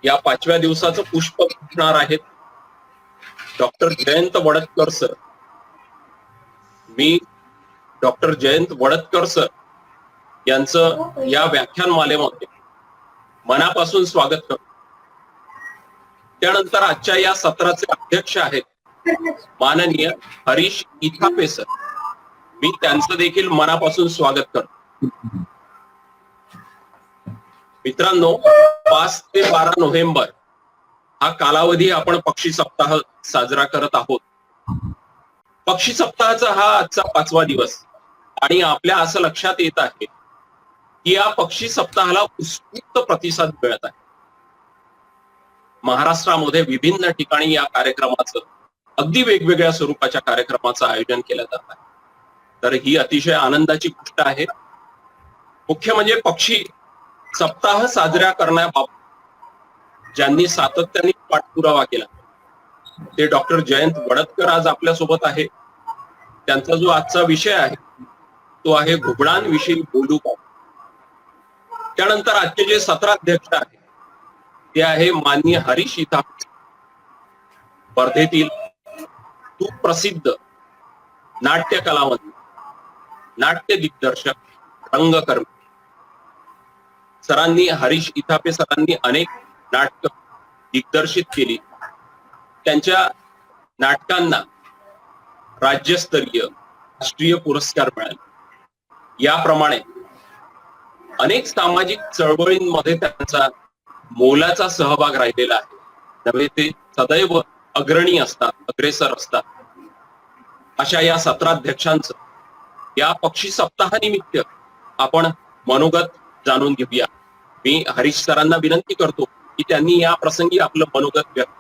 या 5व्या दिवसाचं पुष्प घेणार आहेत डॉक्टर जयंत वडतकर सर. मी डॉक्टर जयंत वडतकर सर यांचं या व्याख्यानमालेमध्ये मनापासून स्वागत करतो. त्यानंतर आजच्या या सत्राचे अध्यक्ष आहेत माननीय हरीश इथापे सर. मी त्यांचं देखील मनापासून स्वागत करतो. मित्रांनो, 5 ते 12 नोव्हेंबर हा कालावधी आपण पक्षी सप्ताह साजरा करत आहोत. पक्षी सप्ताहाचा हा आजचा 5वा दिवस आणि आपल्या असं लक्षात येत आहे की या पक्षी सप्ताहाला उत्स्फूर्त प्रतिसाद मिळत आहे. महाराष्ट्रामध्ये विभिन्न ठिकाणी या कार्यक्रमाचं अगदी वेगवेगळ्या स्वरूपाच्या कार्यक्रमाचं आयोजन केलं जात आहे. तर ही अतिशय आनंदाची गोष्ट आहे. मुख्य म्हणजे पक्षी सप्ताह साजरा करण्याबाबत ज्यांनी सातत्याने पाठपुरावा केला ते डॉक्टर जयंत वडतकर आज आपल्या सोबत आहे. त्यांचा जो आजचा विषय आहे तो आहे घुबडांविषयी बोलू का. त्यानंतर आजचे जे सत्राध्यक्ष आहेत ते आहे माननीय हरीश इथापे, वर्धेतील सुप्रसिद्ध नाट्य कलावंत, नाट्य दिग्दर्शक, रंगकर्मी. सरांनी हरीश इथापे सरांनी अनेक नाटक दिग्दर्शित केली. त्यांच्या नाटकांना राज्यस्तरीय, राष्ट्रीय पुरस्कार मिळाले. याप्रमाणे अनेक सामाजिक चळवळींमध्ये त्यांचा मोलाचा सहभाग राहिलेला आहे. त्यामुळे ते सदैव अग्रणी असतात, अग्रेसर असतात. अशा या सत्राध्यक्षांचं या पक्षी सप्ताहानिमित्त आपण मनोगत जाणून घेऊया. मी हरीश सरांना विनंती करतो की त्यांनी या प्रसंगी आपलं मनोगत व्यक्त.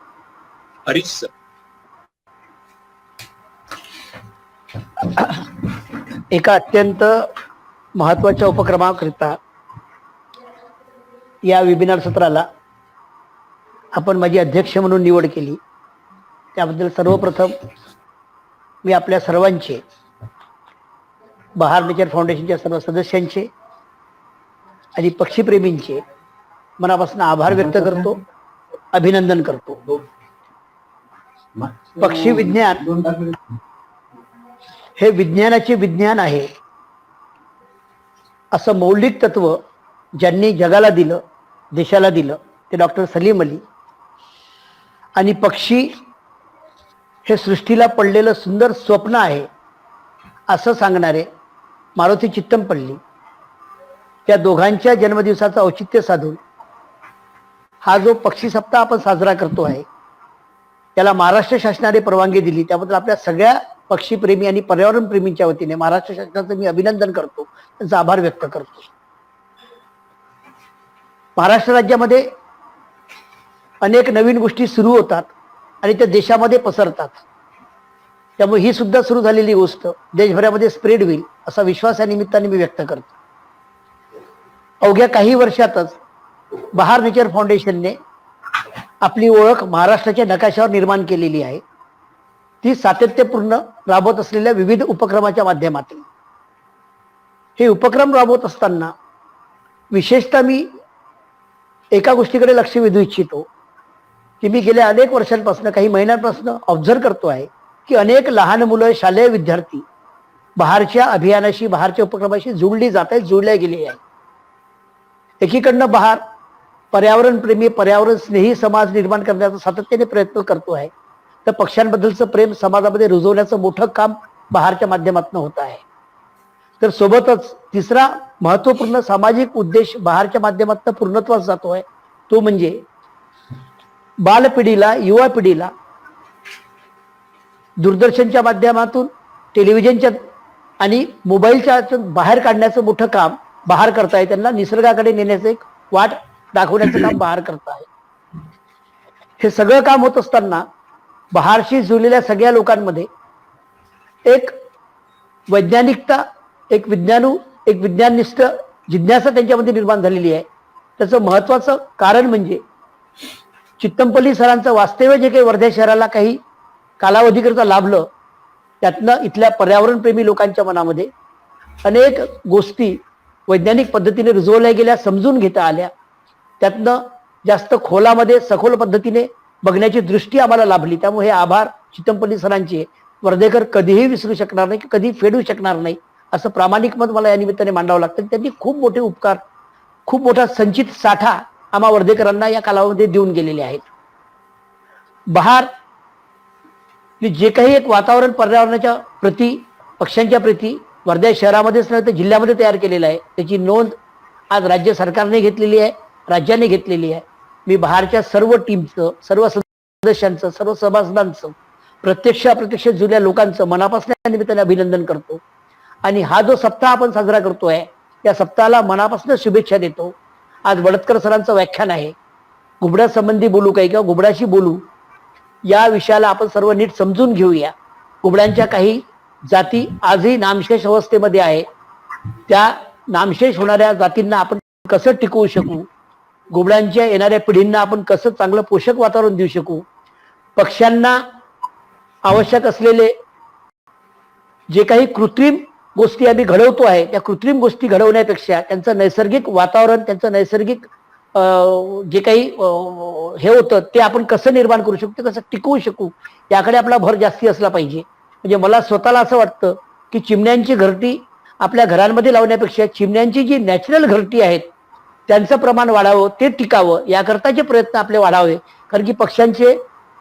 हरीश सर. एका अत्यंत महत्वाच्या उपक्रमाकरिता या वेबिनार सत्राला आपण माझी अध्यक्ष म्हणून निवड केली. त्याबद्दल सर्वप्रथम मी आपल्या सर्वांचे, बहार नेचर फाउंडेशनच्या सर्व सदस्यांचे आणि पक्षीप्रेमींचे मनापासून आभार व्यक्त करतो, अभिनंदन करतो. पक्षी विज्ञान हे विज्ञानाचे विज्ञान आहे असं मौलिक तत्व ज्यांनी जगाला दिलं, देशाला दिलं, ते डॉक्टर सलीम अली. आणि पक्षी हे सृष्टीला पडलेलं सुंदर स्वप्न आहे असं सांगणारे मारुती चित्तमपल्ली. त्या दोघांच्या जन्मदिवसाचं औचित्य साधून हा जो पक्षी सप्ताह आपण साजरा करतो आहे त्याला महाराष्ट्र शासनाने परवानगी दिली. त्याबद्दल आपल्या सगळ्या पक्षीप्रेमी आणि पर्यावरण प्रेमींच्या वतीने महाराष्ट्र शासनाचं मी अभिनंदन करतो, त्यांचा आभार व्यक्त करतो. महाराष्ट्र राज्यामध्ये अनेक नवीन गोष्टी सुरू होतात आणि त्या देशामध्ये पसरतात. त्यामुळे ही सुद्धा सुरू झालेली गोष्ट देशभरामध्ये स्प्रेड होईल असा विश्वास या निमित्ताने मी व्यक्त करतो. अवघ्या काही वर्षातच बहार नेचर फाउंडेशनने आपली ओळख महाराष्ट्राच्या नकाशावर निर्माण केलेली आहे. ती सातत्यपूर्ण राबवत असलेल्या विविध उपक्रमाच्या माध्यमातून. हे उपक्रम राबवत असताना विशेषतः मी एका गोष्टीकडे लक्ष वेधू इच्छितो की मी गेल्या अनेक वर्षांपासून, काही महिन्यांपासून ऑब्झर्व करतो आहे की अनेक लहान मुलं, शालेय विद्यार्थी बहारच्या अभियानाशी, बहारच्या उपक्रमाशी जोडली जात आहेत, जोडल्या गेली आहे. एकीकडनं बहार पर्यावरण प्रेमी, पर्यावरण स्नेही समाज निर्माण करण्याचा सातत्याने प्रयत्न करतो आहे, तर पक्ष्यांबद्दलचं प्रेम समाजामध्ये रुजवण्याचं मोठं काम बहारच्या माध्यमातून होत आहे. तर सोबतच तिसरा महत्वपूर्ण सामाजिक उद्देश बहारच्या माध्यमातून पूर्णत्वास जातो आहे, तो म्हणजे बालपिढीला, युवा पिढीला दूरदर्शनच्या माध्यमातून, टेलिव्हिजनच्या आणि मोबाईलच्या बाहेर काढण्याचं मोठं काम बहार करताय. त्यांना निसर्गाकडे नेण्याचं एक वाट दाखवण्याचं काम बहार करत आहे. हे सगळं काम होत असताना बहारशी जुळलेल्या सगळ्या लोकांमध्ये एक वैज्ञानिकता, एक विज्ञाननिष्ठ जिज्ञासा त्यांच्यामध्ये निर्माण झालेली आहे. त्याचं महत्वाचं कारण म्हणजे चित्तमपल्ली सरांचं वास्तव्य जे काही वर्धा शहराला काही कालावधीकरता लाभलं, त्यातनं इथल्या पर्यावरणप्रेमी लोकांच्या मनामध्ये अनेक गोष्टी वैज्ञानिक पद्धतीने रुजवल्या गेल्या, समजून घेता आल्या. त्यातनं जास्त खोलामध्ये सखोल पद्धतीने बघण्याची दृष्टी आम्हाला लाभली. त्यामुळे हे आभार चितमपल्ली सरांचे वर्धेकर कधीही विसरू शकणार नाही, कधी फेडू शकणार नाही, असं प्रामाणिक मत मला या निमित्ताने मांडावं लागतं. त्यांनी खूप मोठे उपकार, खूप मोठा संचित साठा आम्हा वर्धेकरांना या कालावधीमध्ये देऊन गेलेले आहेत. बहार जे काही एक वातावरण पर्यावरणाच्या प्रती, पक्ष्यांच्या प्रती वर्धा शहरामध्येच नाही तर जिल्ह्यामध्ये तयार केलेलं आहे, त्याची नोंद आज राज्य सरकारने घेतलेली आहे, राज्याने घेतलेली आहे. मी बहारच्या सर्व टीमचं, सर्व सदस्यांचं, सर्व सभासदांचं, प्रत्यक्ष अप्रत्यक्ष जुन्या लोकांचं मनापासून या निमित्ताने अभिनंदन करतो. आणि हा जो सप्ताह आपण साजरा करतोय या सप्ताहाला मनापासून शुभेच्छा देतो. आज वडतकर सरांचं व्याख्यान आहे, घुबडासंबंधी बोलू काही किंवा घुबडाशी बोलू, या विषयाला आपण सर्व नीट समजून घेऊया. घुबडांच्या काही जाती आजही नामशेष अवस्थेमध्ये आहे, त्या नामशेष होणाऱ्या जातींना आपण कसं टिकवू शकू, घुबडांच्या येणाऱ्या पिढींना आपण कसं चांगलं पोषक वातावरण देऊ शकू, पक्ष्यांना आवश्यक असलेले जे काही कृत्रिम गोष्टी आम्ही घडवतो आहे त्या कृत्रिम गोष्टी घडवण्यापेक्षा त्यांचं नैसर्गिक वातावरण, त्यांचं नैसर्गिक जे काही हे होतं ते आपण कसं निर्माण करू शकतो, कसं टिकवू शकू, याकडे आपला भर जास्ती असला पाहिजे. म्हणजे मला स्वतःला असं वाटतं की चिमण्यांची घरटी आपल्या घरांमध्ये लावण्यापेक्षा चिमण्यांची जी नॅचरल घरटी आहेत त्यांचं प्रमाण वाढावं, ते टिकावं, याकरताचे प्रयत्न आपले वाढावे. कारण की पक्ष्यांचे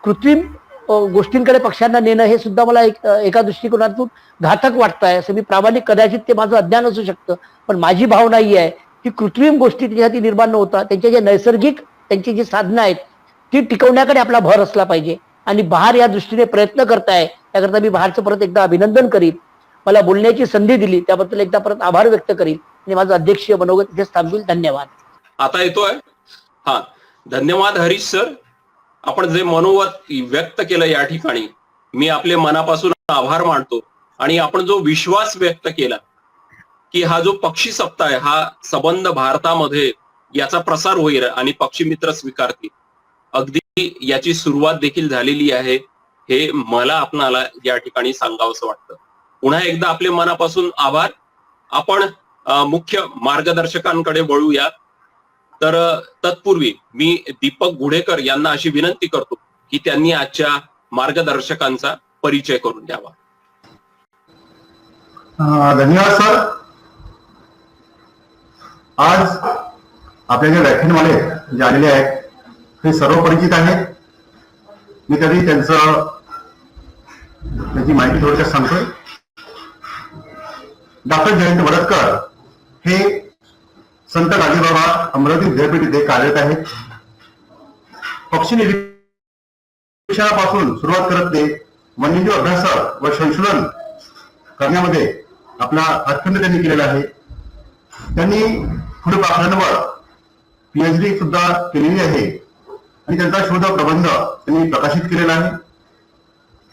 कृत्रिम गोष्टींकडे पक्ष्यांना नेणं हे सुद्धा मला एका दृष्टिकोनातून घातक वाटत आहे. असं मी प्रामाणिक, कदाचित ते माझं अज्ञान असू शकतं, पण माझी भावना ही आहे की कृत्रिम गोष्टी त्याच्यासाठी निर्माण न होता त्यांच्या जे नैसर्गिक त्यांची जी साधनं आहेत ती टिकवण्याकडे आपला भर असला पाहिजे. आणि बहार या दृष्टीने प्रयत्न करताय, त्याकरता मी बहारचं परत एकदा अभिनंदन करीन. मला बोलण्याची संधी दिली त्याबद्दल एकदा परत आभार व्यक्त करीन आणि माझं अध्यक्षीय मनोगत इथेच थांबवेल. धन्यवाद. आता येतोय. हा, धन्यवाद हरीश सर. आपण जे मनोगत व्यक्त केलं या ठिकाणी मी आपले मनापासून आभार मानतो. आणि आपण जो विश्वास व्यक्त केला की हा जो पक्षी सप्ताह आहे हा संबंध भारतामध्ये याचा प्रसार होईल आणि पक्षी मित्र स्वीकारतील, अगदी याची सुरुवात देखील झालेली आहे, हे मला आपणाला या ठिकाणी सांगावंसं वाटतं. पुन्हा एकदा आपले मनापासून आभार. आपण मुख्य मार्गदर्शकांकडे वळूया. तर तत्पूर्वी मी दीपक गुढेकर यांना अशी विनंती करतो की त्यांनी आजच्या मार्गदर्शकांचा परिचय करून द्यावा. धन्यवाद सर. आज आपल्या जे व्याख्यानमाले जे आलेले आहेत ते सर्व परिचित आहेत. मी तरी त्याची माहिती थोडक्यात सांगतोय. डॉक्टर जयंत वडतकर हे संत गाडगेबाबा अमरावती विद्यापीठ इथे कार्यरत आहेत. पक्षी निरीक्षणापासून सुरुवात करत ते वन्यजीव अभ्यास व संशोधन करण्यामध्ये आपला हातखंड त्यांनी केलेला आहे. त्यांनी पुढे पाखरांवर PhD सुद्धा केलेली आहे आणि त्यांचा शोध प्रबंध त्यांनी प्रकाशित केलेला आहे.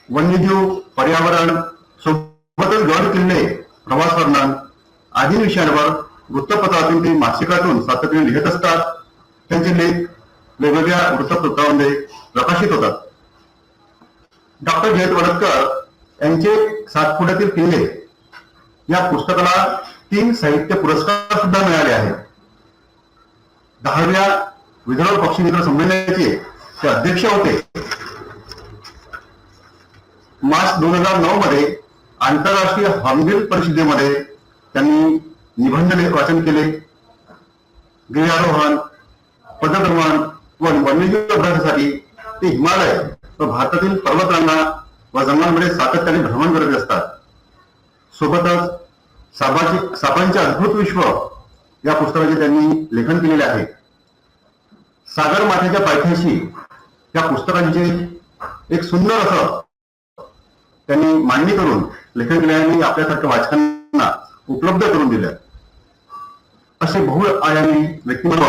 वन्यजीव, पर्यावरण सोबतच गड किल्ले, प्रवास वर्णन आदी विषयांवर वृत्तपत्रातून ते मासिकातून सातत्याने लिहित असतात. त्यांचे लेख वेगवेगळ्या वृत्तपत्रांमध्ये प्रकाशित होतात. डॉक्टर जयंत वडतकर यांचे सातपुड्यातील किल्ले या पुस्तकाला 3 साहित्य पुरस्कार सुद्धा मिळाले आहेत. 10व्या विदर्भ पक्षी मित्र संमेलनाचे ते अध्यक्ष होते. मार्च 2009 मध्ये आंतरराष्ट्रीय हॉर्नबिल परिषदेमध्ये त्यांनी निबंध वाचन केले. गिर्यारोहण, पदभ्रमण व वन्यजीव अभ्यासासाठी ते हिमालय व भारतातील पर्वतरांगा व जंगलांमध्ये सातत्याने भ्रमण करत असतात. सोबतच सापांचे अद्भुत विश्व या पुस्तकाचे त्यांनी लेखन केलेले आहे. सागर माथ्याच्या पायथ्याशी या पुस्तकांचे एक सुंदर असं त्यांनी मांडणी करून लेखन केल्याने आपल्यासारख्या वाचकांना उपलब्ध करून दिलं. असे बहुआयामी व्यक्तिमत्व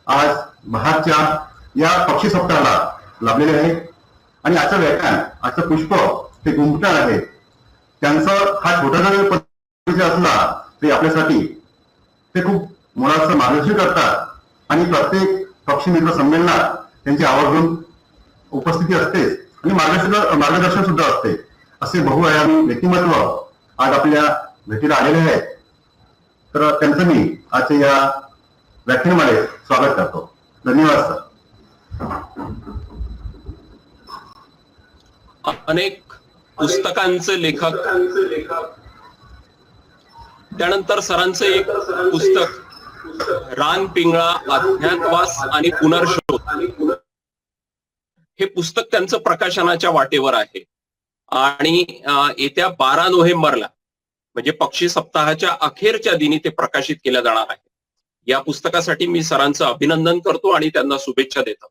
आज बहारच्या या पक्षी सप्ताहाला लाभलेले आहेत. आणि आजचं व्याख्यान, आजचं पुष्प ते गुंफणार आहे. त्यांचं हा छोटासा परिचय असला तरी आपल्यासाठी ते खूप मोलाचं मार्गदर्शन करतात. आणि प्रत्येक पक्षी मित्र संमेलनात त्यांची आवर्जून उपस्थिती असतेच आणि मार्गदर्शन सुद्धा असते. असे बहुआयामी व्यक्तिमत्व आज आपल्या भेटीला आलेले आहेत. तर त्यांचं मी आजच्या या व्याख्यानामध्ये स्वागत करतो. धन्यवाद सर. अनेक पुस्तकांचे लेखक, त्यानंतर सरांचं एक पुस्तक रान पिंगळा, अज्ञातवास आणि पुनर्शोध, हे पुस्तक त्यांचं प्रकाशनाच्या वाटेवर आहे. आणि येत्या 12 नोव्हेंबरला म्हणजे पक्षी सप्ताहाच्या अखेरच्या दिनी ते प्रकाशित केलं जाणार आहे. या पुस्तकासाठी मी सरांचं अभिनंदन करतो आणि त्यांना शुभेच्छा देतो.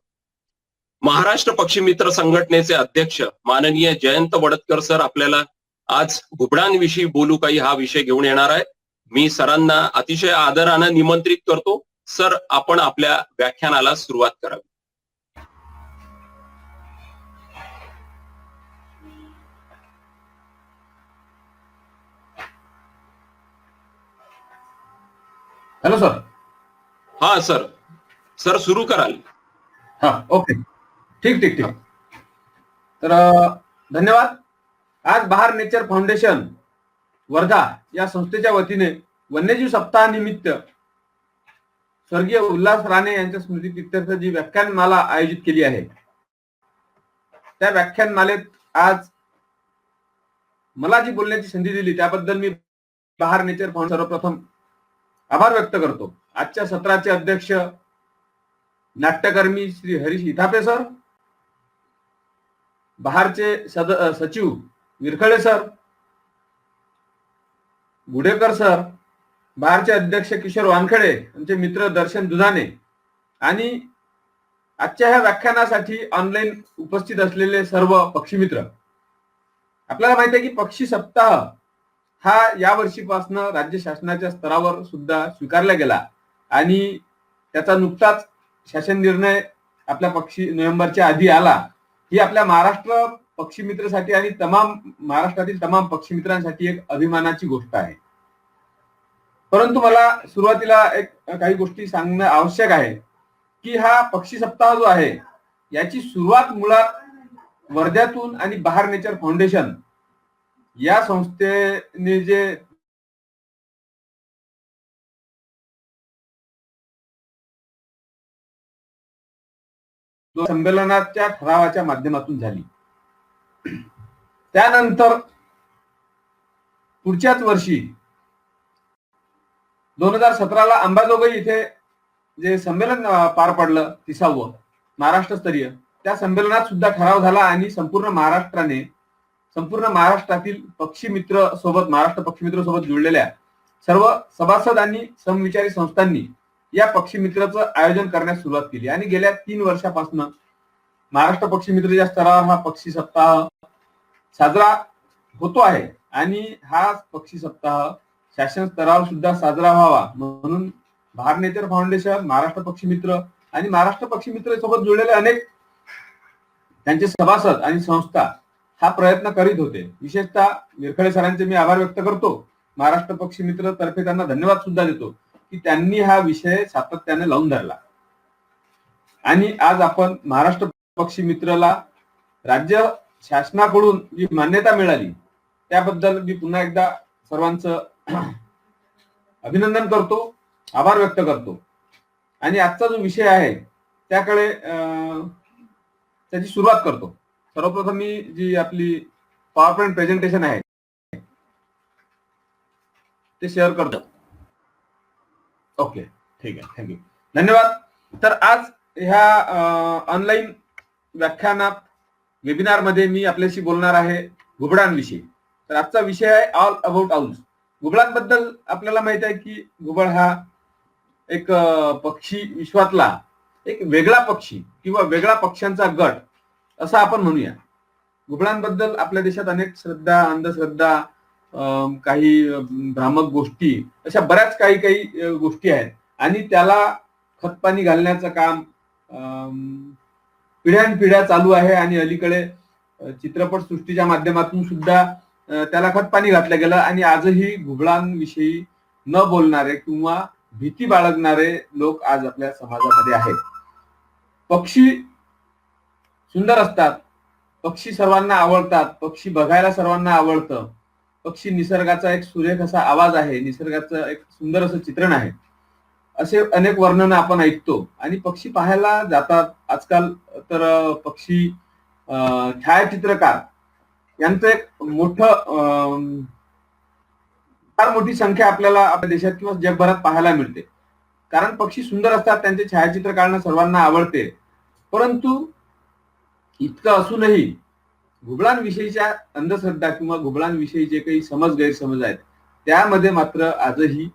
महाराष्ट्र पक्षी मित्र संघटनेचे अध्यक्ष माननीय जयंत वडतकर सर आपल्याला आज घुबडांविषयी बोलू काही हा विषय घेऊन येणार आहे. मी सरांना अतिशय आदरानं निमंत्रित करतो. सर, आपण आपल्या व्याख्यानाला सुरुवात करावी. Hello sir. हा सर, सर सुरू कराल. हा, ओके, ठीक ठीक ठीक. तर धन्यवाद. आज बहार नेचर फाउंडेशन वर्धा या संस्थेच्या वतीने वन्यजीव सप्ताहानिमित्त स्वर्गीय उल्हास राणे यांच्या स्मृतीप्रित्यर्थ जी व्याख्यानमाला आयोजित केली आहे, त्या व्याख्यानमालेत आज मला जी बोलण्याची संधी दिली त्याबद्दल मी बहार नेचर फाउंडेशन सर्वप्रथम आभार व्यक्त करतो. आजच्या सत्राचे अध्यक्ष नाट्यकर्मी श्री हरीश इथापे सर, बहारचे सचिव विरखळे सर, गुडेकर सर, बहारचे अध्यक्ष किशोर वानखेडे, यांचे मित्र दर्शन दुधाने, आणि आजच्या ह्या व्याख्यानासाठी ऑनलाईन उपस्थित असलेले सर्व पक्षी मित्र. आपल्याला माहिती आहे की पक्षी सप्ताह हा या वर्षीपासून राज्य शासनाच्या स्तरावर सुद्धा स्वीकारला गेला आणि त्याचा नुकताच शासन निर्णय आपल्या पक्षी नोव्हेंबरच्या आधी आला. ही आपल्या महाराष्ट्र पक्षी मित्रासाठी आणि महाराष्ट्रातील तमाम पक्षी मित्रांसाठी एक अभिमानाची गोष्ट आहे. परंतु मला सुरुवातीला काही गोष्टी सांगणं आवश्यक आहे की हा पक्षी सप्ताह जो आहे याची सुरुवात मुळात वर्ध्यातून आणि बहार नेचर फाउंडेशन या संस्थेने जे संमेलनाच्या ठरावाच्या माध्यमातून झाली. त्यानंतर पुढच्याच वर्षी 2017ला अंबाजोगाई इथे जे संमेलन पार पडलं 30वं महाराष्ट्रस्तरीय, त्या संमेलनात सुद्धा ठराव झाला आणि संपूर्ण महाराष्ट्रातील पक्षी मित्र सोबत, महाराष्ट्र पक्षी मित्र सोबत जुळलेल्या सर्व सभासद आणि समविचारी संस्थांनी या पक्षी मित्राचं आयोजन करण्यास सुरुवात केली. आणि गेल्या 3 वर्षापासून महाराष्ट्र पक्षी मित्राच्या स्तरावर हा पक्षी सप्ताह साजरा होतो आहे. आणि हा पक्षी सप्ताह शासन स्तरावर सुद्धा साजरा व्हावा म्हणून बहार नेचर फाउंडेशन, महाराष्ट्र पक्षी मित्र आणि महाराष्ट्र पक्षी मित्र सोबत जुळलेले अनेक त्यांचे सभासद आणि संस्था हा प्रयत्न करीत होते. विशेषतः विरखळे सरांचे मी आभार व्यक्त करतो. महाराष्ट्र पक्षी मित्र तर्फे त्यांना धन्यवाद सुद्धा देतो की त्यांनी हा विषय सातत्याने लावून धरला. आणि आज आपण महाराष्ट्र पक्षी मित्रला राज्य शासनाकडून जी मान्यता मिळाली त्याबद्दल मी पुन्हा एकदा सर्वांचं अभिनंदन करतो, आभार व्यक्त करतो. आणि आजचा जो विषय आहे त्याकडे त्याची सुरुवात करतो. सर्वप्रथम मी जी आपली पॉवर पॉइंट प्रेझेंटेशन आहे ते शेअर करतो. ओके, ठीक आहे, थँक्यू, धन्यवाद. तर आज ह्या ऑनलाईन व्याख्यानात वेबिनार मध्ये मी आपल्याशी बोलणार आहे घुबडांविषयी. तर आजचा विषय आहे ऑल अबाउट आउल्स. घुबडांबद्दल आपल्याला माहित आहे की घुबड हा एक पक्षी विश्वातला एक वेगळा पक्षी किंवा वेगळा पक्ष्यांचा गट असं आपण म्हणूया. घुबडांबद्दल आपल्या देशात अनेक श्रद्धा, अंधश्रद्धा, काही भ्रामक गोष्टी, अशा बऱ्याच काही गोष्टी आहेत. आणि त्याला खतपाणी घालण्याचं काम पिढ्यानपिढ्या चालू आहे. आणि अलीकडे चित्रपट सृष्टीच्या माध्यमातून सुद्धा त्याला खतपाणी घातलं गेलं. आणि आजही घुबडांविषयी न बोलणारे किंवा भीती बाळगणारे लोक आज आपल्या समाजामध्ये आहेत. पक्षी सुंदर असतात, पक्षी सर्वांना आवडतात, पक्षी बघायला सर्वांना आवडतं. पक्षी निसर्गाचा एक सुरेख असा आवाज आहे, निसर्गाचं एक सुंदर असं चित्रण आहे. असे अनेक वर्णन आपण ऐकतो आणि पक्षी पाहायला जातात. आजकाल तर पक्षी छायाचित्रकार यांचं एक मोठं फार मोठी संख्या आपल्याला आपल्या देशात किंवा जगभरात पाहायला मिळते. कारण पक्षी सुंदर असतात, त्यांचे छायाचित्र काढणं सर्वांना आवडते. परंतु इतकं असूनही घुबडांविषयीच्या अंधश्रद्धा किंवा घुबडांविषयी जे काही गैरसमज आहेत त्यामध्ये मात्र आजही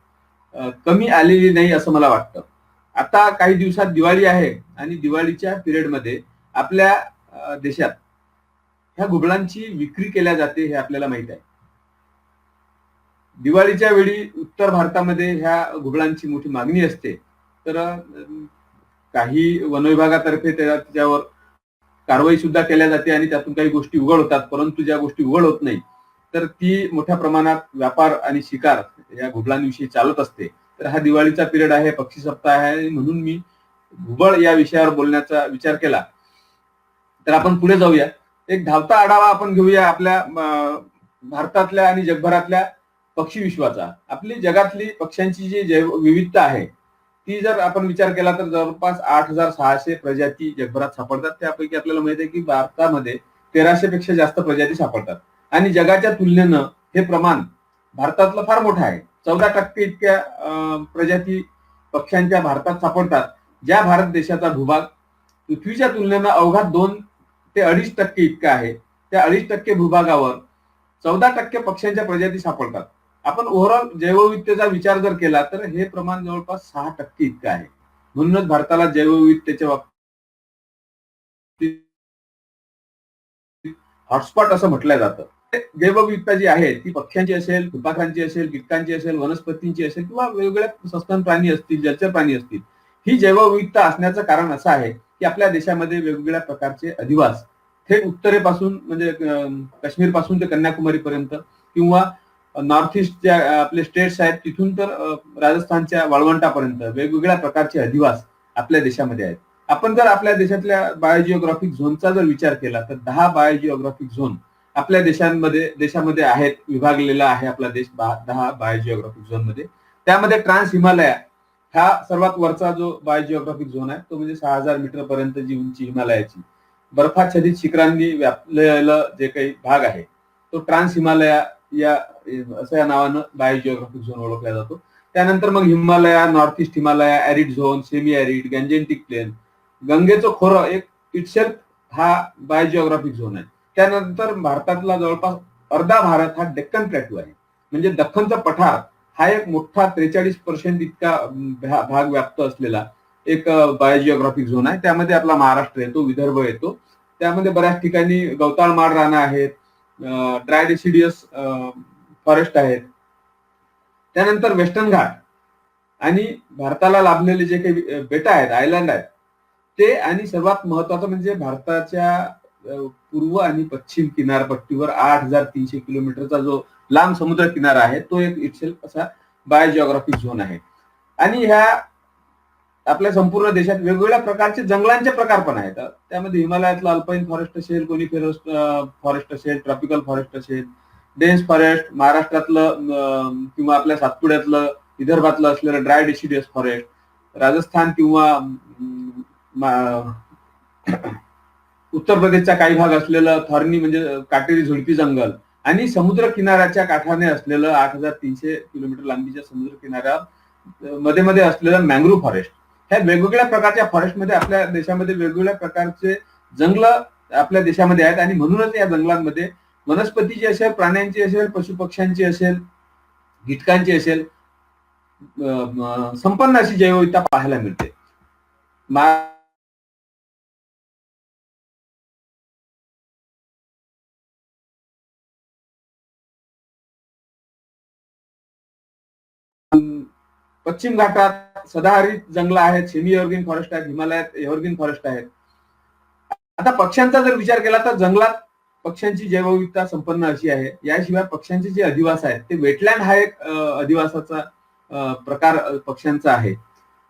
कमी आलेली नाही असं मला वाटतं. आता काही दिवसात दिवाळी आहे आणि दिवाळीच्या पिरियडमध्ये आपल्या देशात ह्या घुबडांची विक्री केल्या जाते हे आपल्याला माहित आहे. दिवाळीच्या वेळी उत्तर भारतामध्ये ह्या घुबडांची मोठी मागणी असते. तर काही वनविभागातर्फे त्याच्यावर कारवाई सुद्धा केल्या जाते आणि त्यातून काही गोष्टी उघड होतात. परंतु ज्या गोष्टी उघड होत नाही तर ती मोठ्या प्रमाणात व्यापार आणि शिकार या घुबडांविषयी चालत असते. तर हा दिवाळीचा पिरियड आहे, पक्षी सप्ताह आहे, म्हणून मी घुबड या विषयावर बोलण्याचा विचार केला. तर आपण पुढे जाऊया. एक धावता आढावा आपण घेऊया आपल्या भारतातल्या आणि जगभरातल्या पक्षी विश्वाचा. आपली जगातली पक्ष्यांची जी जैवविविधता आहे ती जर आपण विचार केला तर जवळपास 8,600 प्रजाती जगभरात सापडतात. त्यापैकी आपल्याला माहिती आहे की भारतामध्ये 1300 पेक्षा जास्त प्रजाती सापडतात आणि जगाच्या तुलनेनं हे प्रमाण भारतातलं फार मोठं आहे. 14% इतक्या प्रजाती पक्ष्यांच्या भारतात सापडतात. ज्या भारत देशाचा भूभाग पृथ्वीच्या तुलनेनं अवघा 2 ते 2.5% इतका आहे. त्या 2.5% भूभागावर 14% पक्ष्यांच्या प्रजाती सापडतात. आपण ओव्हरऑल जैवविविधतेचा विचार जर केला तर हे प्रमाण जवळपास 6% इतकं आहे. म्हणूनच भारताला जैवविविधतेच्या बाबतीत हॉटस्पॉट असं म्हटलं जातं. जैवविविधता जी आहे ती पक्ष्यांची असेल, फुलपाखरांची असेल, कीटकांची असेल, वनस्पतींची असेल किंवा वेगवेगळ्या सस्तन प्राणी असतील, जलचर प्राणी असतील, ही जैवविविधता असण्याचं कारण असं आहे की आपल्या देशामध्ये वेगवेगळ्या प्रकारचे अधिवास थेट उत्तरेपासून म्हणजे काश्मीर पासून ते कन्याकुमारी पर्यंत किंवा नॉर्थ ईस्ट ज्या आपले स्टेट्स आहेत तिथून तर राजस्थानच्या वाळवंटापर्यंत वेगवेगळ्या प्रकारचे अधिवास आपल्या देशामध्ये आहेत. आपण जर आपल्या देशातल्या बायोजिओग्राफिक झोनचा जर विचार केला तर 10 बायोजिओग्राफिक झोन आपल्या देशामध्ये आहेत. विभागलेला आहे आपला देश 10 बायोजिओग्राफिक झोन मध्ये. त्यामध्ये ट्रान्स हिमालया हा सर्वात वरचा जो बायोजिओग्राफिक झोन आहे तो म्हणजे 6,000 मीटर पर्यंत जी उंची हिमालयाची बर्फाच्छादित शिखरांनी व्यापलेला जे काही भाग आहे तो ट्रान्स हिमालया या असं या नावानं बायोजिओग्राफिक झोन ओळखला जातो. त्यानंतर मग Himalaya, north east Himalaya, arid zone, semi arid, Gangetic plain, गंगेचं खोरं एक इटसेल्फ हा बायोजिओग्राफिक झोन आहे. त्यानंतर भारतातला जवळपास अर्धा भारत हा डेक्कन प्लॅटू आहे. म्हणजे दख्खनचा पठार हा एक मोठा 43% इतका भाग व्याप्त असलेला एक बायोजिओग्राफिक झोन आहे. त्यामध्ये आपला महाराष्ट्र येतो, विदर्भ येतो. त्यामध्ये बऱ्याच ठिकाणी गवताळ माड रानं आहेत, ड्राय डेसिडियस फॉरेस्ट आहेत. त्यानंतर वेस्टर्न घाट आणि भारताला लाभलेले जे काही बेटा आहेत, आयलँड आहेत ते, आणि सर्वात महत्वाचं म्हणजे भारताच्या पूर्व आणि पश्चिम किनारपट्टीवर 8,300 किलोमीटरचा जो लांब समुद्र किनारा आहे तो एक इटसेल्फ असा बायोजिओग्राफिक झोन आहे. आणि ह्या आपल्या संपूर्ण देशात वेगवेगळ्या प्रकारचे जंगलांचे प्रकार पण आहेत. त्यामध्ये हिमालयातलं अल्पाईन फॉरेस्ट असेल, कोनिफेरस फॉरेस्ट असेल, ट्रॉपिकल फॉरेस्ट असेल, डेन्स फॉरेस्ट, महाराष्ट्रातलं किंवा आपल्या सातपुड्यातलं विदर्भातलं असलेलं ड्राय डेसिडियस फॉरेस्ट, राजस्थान किंवा उत्तर प्रदेशचा काही भाग असलेलं थॉर्नी म्हणजे काटेरी झुडपी जंगल, आणि समुद्र किनाऱ्याच्या काठाने असलेलं 8,300 किलोमीटर लांबीच्या समुद्र किनाऱ्या मध्ये असलेलं मँग्रोव्ह फॉरेस्ट. ह्या वेगवेगळ्या प्रकारच्या फॉरेस्टमध्ये आपल्या देशामध्ये वेगवेगळ्या प्रकारचे जंगल आपल्या देशामध्ये आहेत. आणि म्हणूनच या जंगलांमध्ये वनस्पतीची असेल, प्राण्यांची असेल, पशुपक्ष्यांची असेल, कीटकांची असेल, संपन्न अशी जैवविविधता पाहायला मिळते. पश्चिम घाटात सदाहरित जंगल आहेत, सेमी एव्हरग्रीन फॉरेस्ट आहेत, हिमालयात एव्हरग्रीन फॉरेस्ट आहेत. आता पक्ष्यांचा जर विचार केला तर जंगलात पक्ष्यांची जैवविविधता संपन्न अशी आहे. याशिवाय पक्ष्यांचे जे अधिवास आहेत ते वेटलँड हा एक अधिवासाचा प्रकार पक्ष्यांचा आहे.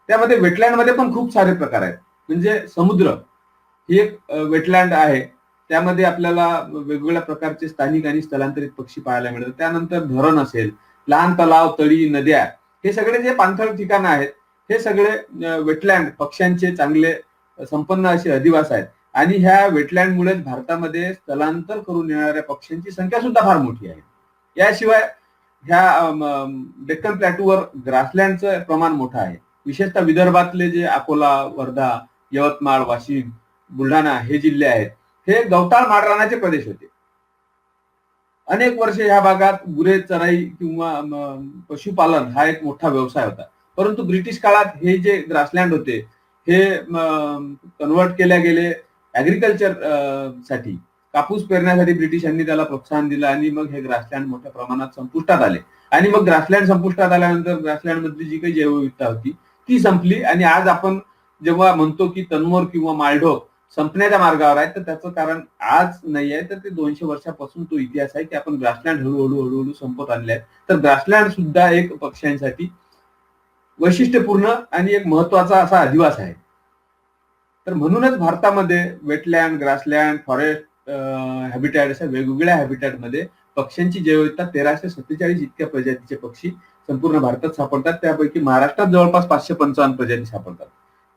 त्यामध्ये वेटलँड मध्ये पण खूप सारे प्रकार आहेत. म्हणजे समुद्र ही एक वेटलँड आहे, त्यामध्ये आपल्याला वेगवेगळ्या प्रकारचे स्थानिक आणि स्थलांतरित पक्षी पाहायला मिळतात. त्यानंतर धरण असेल, लहान तलाव, तळी, नद्या, हे सगळे जे पाणथळ ठिकाणं आहेत हे सगळे वेटलँड पक्ष्यांचे चांगले संपन्न असे अधिवास आहेत. आणि ह्या वेटलँडमुळेच भारतामध्ये स्थलांतर करून येणाऱ्या पक्ष्यांची संख्या सुद्धा फार मोठी आहे. याशिवाय ह्या डेक्कन प्लॅटूवर ग्रासलँडचं प्रमाण मोठं आहे. विशेषतः विदर्भातले जे अकोला, वर्धा, यवतमाळ, वाशिम, बुलढाणा हे जिल्हे आहेत, हे गवताळ माळरानाचे प्रदेश होते. अनेक वर्षे ह्या भागात गुरे चराई किंवा पशुपालन हा एक मोठा व्यवसाय होता. परंतु ब्रिटिश काळात हे जे ग्रासलँड होते हे कन्वर्ट केल्या गेले ऍग्रिकल्चर साठी. कापूस पेरण्यासाठी ब्रिटिशांनी त्याला प्रोत्साहन दिलं आणि मग हे ग्रासलँड मोठ्या प्रमाणात संपुष्टात आले. आणि मग ग्रासलँड संपुष्टात आल्यानंतर ग्रासलँड मधली जी काही जैवविविधता होती ती संपली. आणि आज आपण जेव्हा म्हणतो की तनमोर किंवा मालढोक संपण्याच्या मार्गावर आहे, तर त्याचं कारण आज नाही आहे, तर ते 200 वर्षापासून तो इतिहास आहे की आपण ग्रासलँड हळूहळू संपत आणले आहेत. तर ग्रासलँड सुद्धा एक पक्ष्यांसाठी वैशिष्ट्यपूर्ण आणि एक महत्वाचा असा अधिवास आहे. तर म्हणूनच भारतामध्ये वेटलँड, ग्रासलँड, फॉरेस्ट हॅबिटॅट अशा वेगवेगळ्या हॅबिटॅटमध्ये पक्ष्यांची जैवविविधता 1347 इतक्या प्रजातीचे पक्षी संपूर्ण भारतात सापडतात. त्यापैकी महाराष्ट्रात जवळपास 555 प्रजाती सापडतात.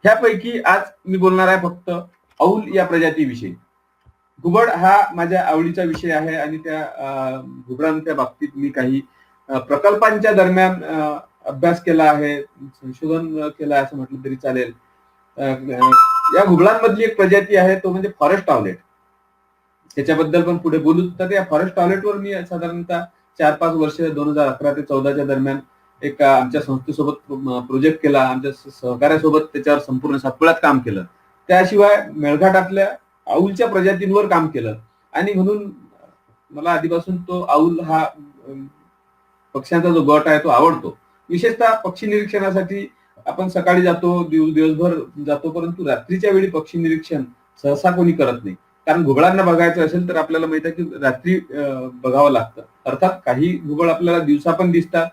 ह्यापैकी आज मी बोलणार आहे फक्त औल या प्रजातीविषयी. घुबड हा माझ्या आवडीचा विषय आहे आणि त्या घुबडांच्या बाबतीत मी काही प्रकल्पांच्या दरम्यान अभ्यास केला आहे, संशोधन केलं आहे असं म्हटलं तरी चालेल. या घुबडांमधली एक प्रजाती आहे तो म्हणजे फॉरेस्ट ऑवलेट. त्याच्याबद्दल पण पुढे बोलू. तर या फॉरेस्ट ऑवलेटवर मी साधारणतः 4-5 वर्ष 2011 ते 14च्या दरम्यान एक आमच्या संस्थेसोबत प्रोजेक्ट केला. आमच्या सहकार्यासोबत त्याच्यावर संपूर्ण सातपुड्यात काम केलं. त्याशिवाय मेळघाटातल्या औलच्या प्रजातींवर काम केलं. आणि म्हणून मला आधीपासून तो औल हा पक्ष्यांचा जो गट आहे तो आवडतो. विशेषतः पक्षी निरीक्षणासाठी आपण सकाळी जातो, दिवसभर जातो, परंतु रात्रीच्या वेळी पक्षी निरीक्षण सहसा कोणी करत नाही. कारण घुबडांना बघायचं असेल तर आपल्याला माहित आहे की रात्री बघावं लागतं. अर्थात काही घुबड आपल्याला दिवसा पण दिसतात.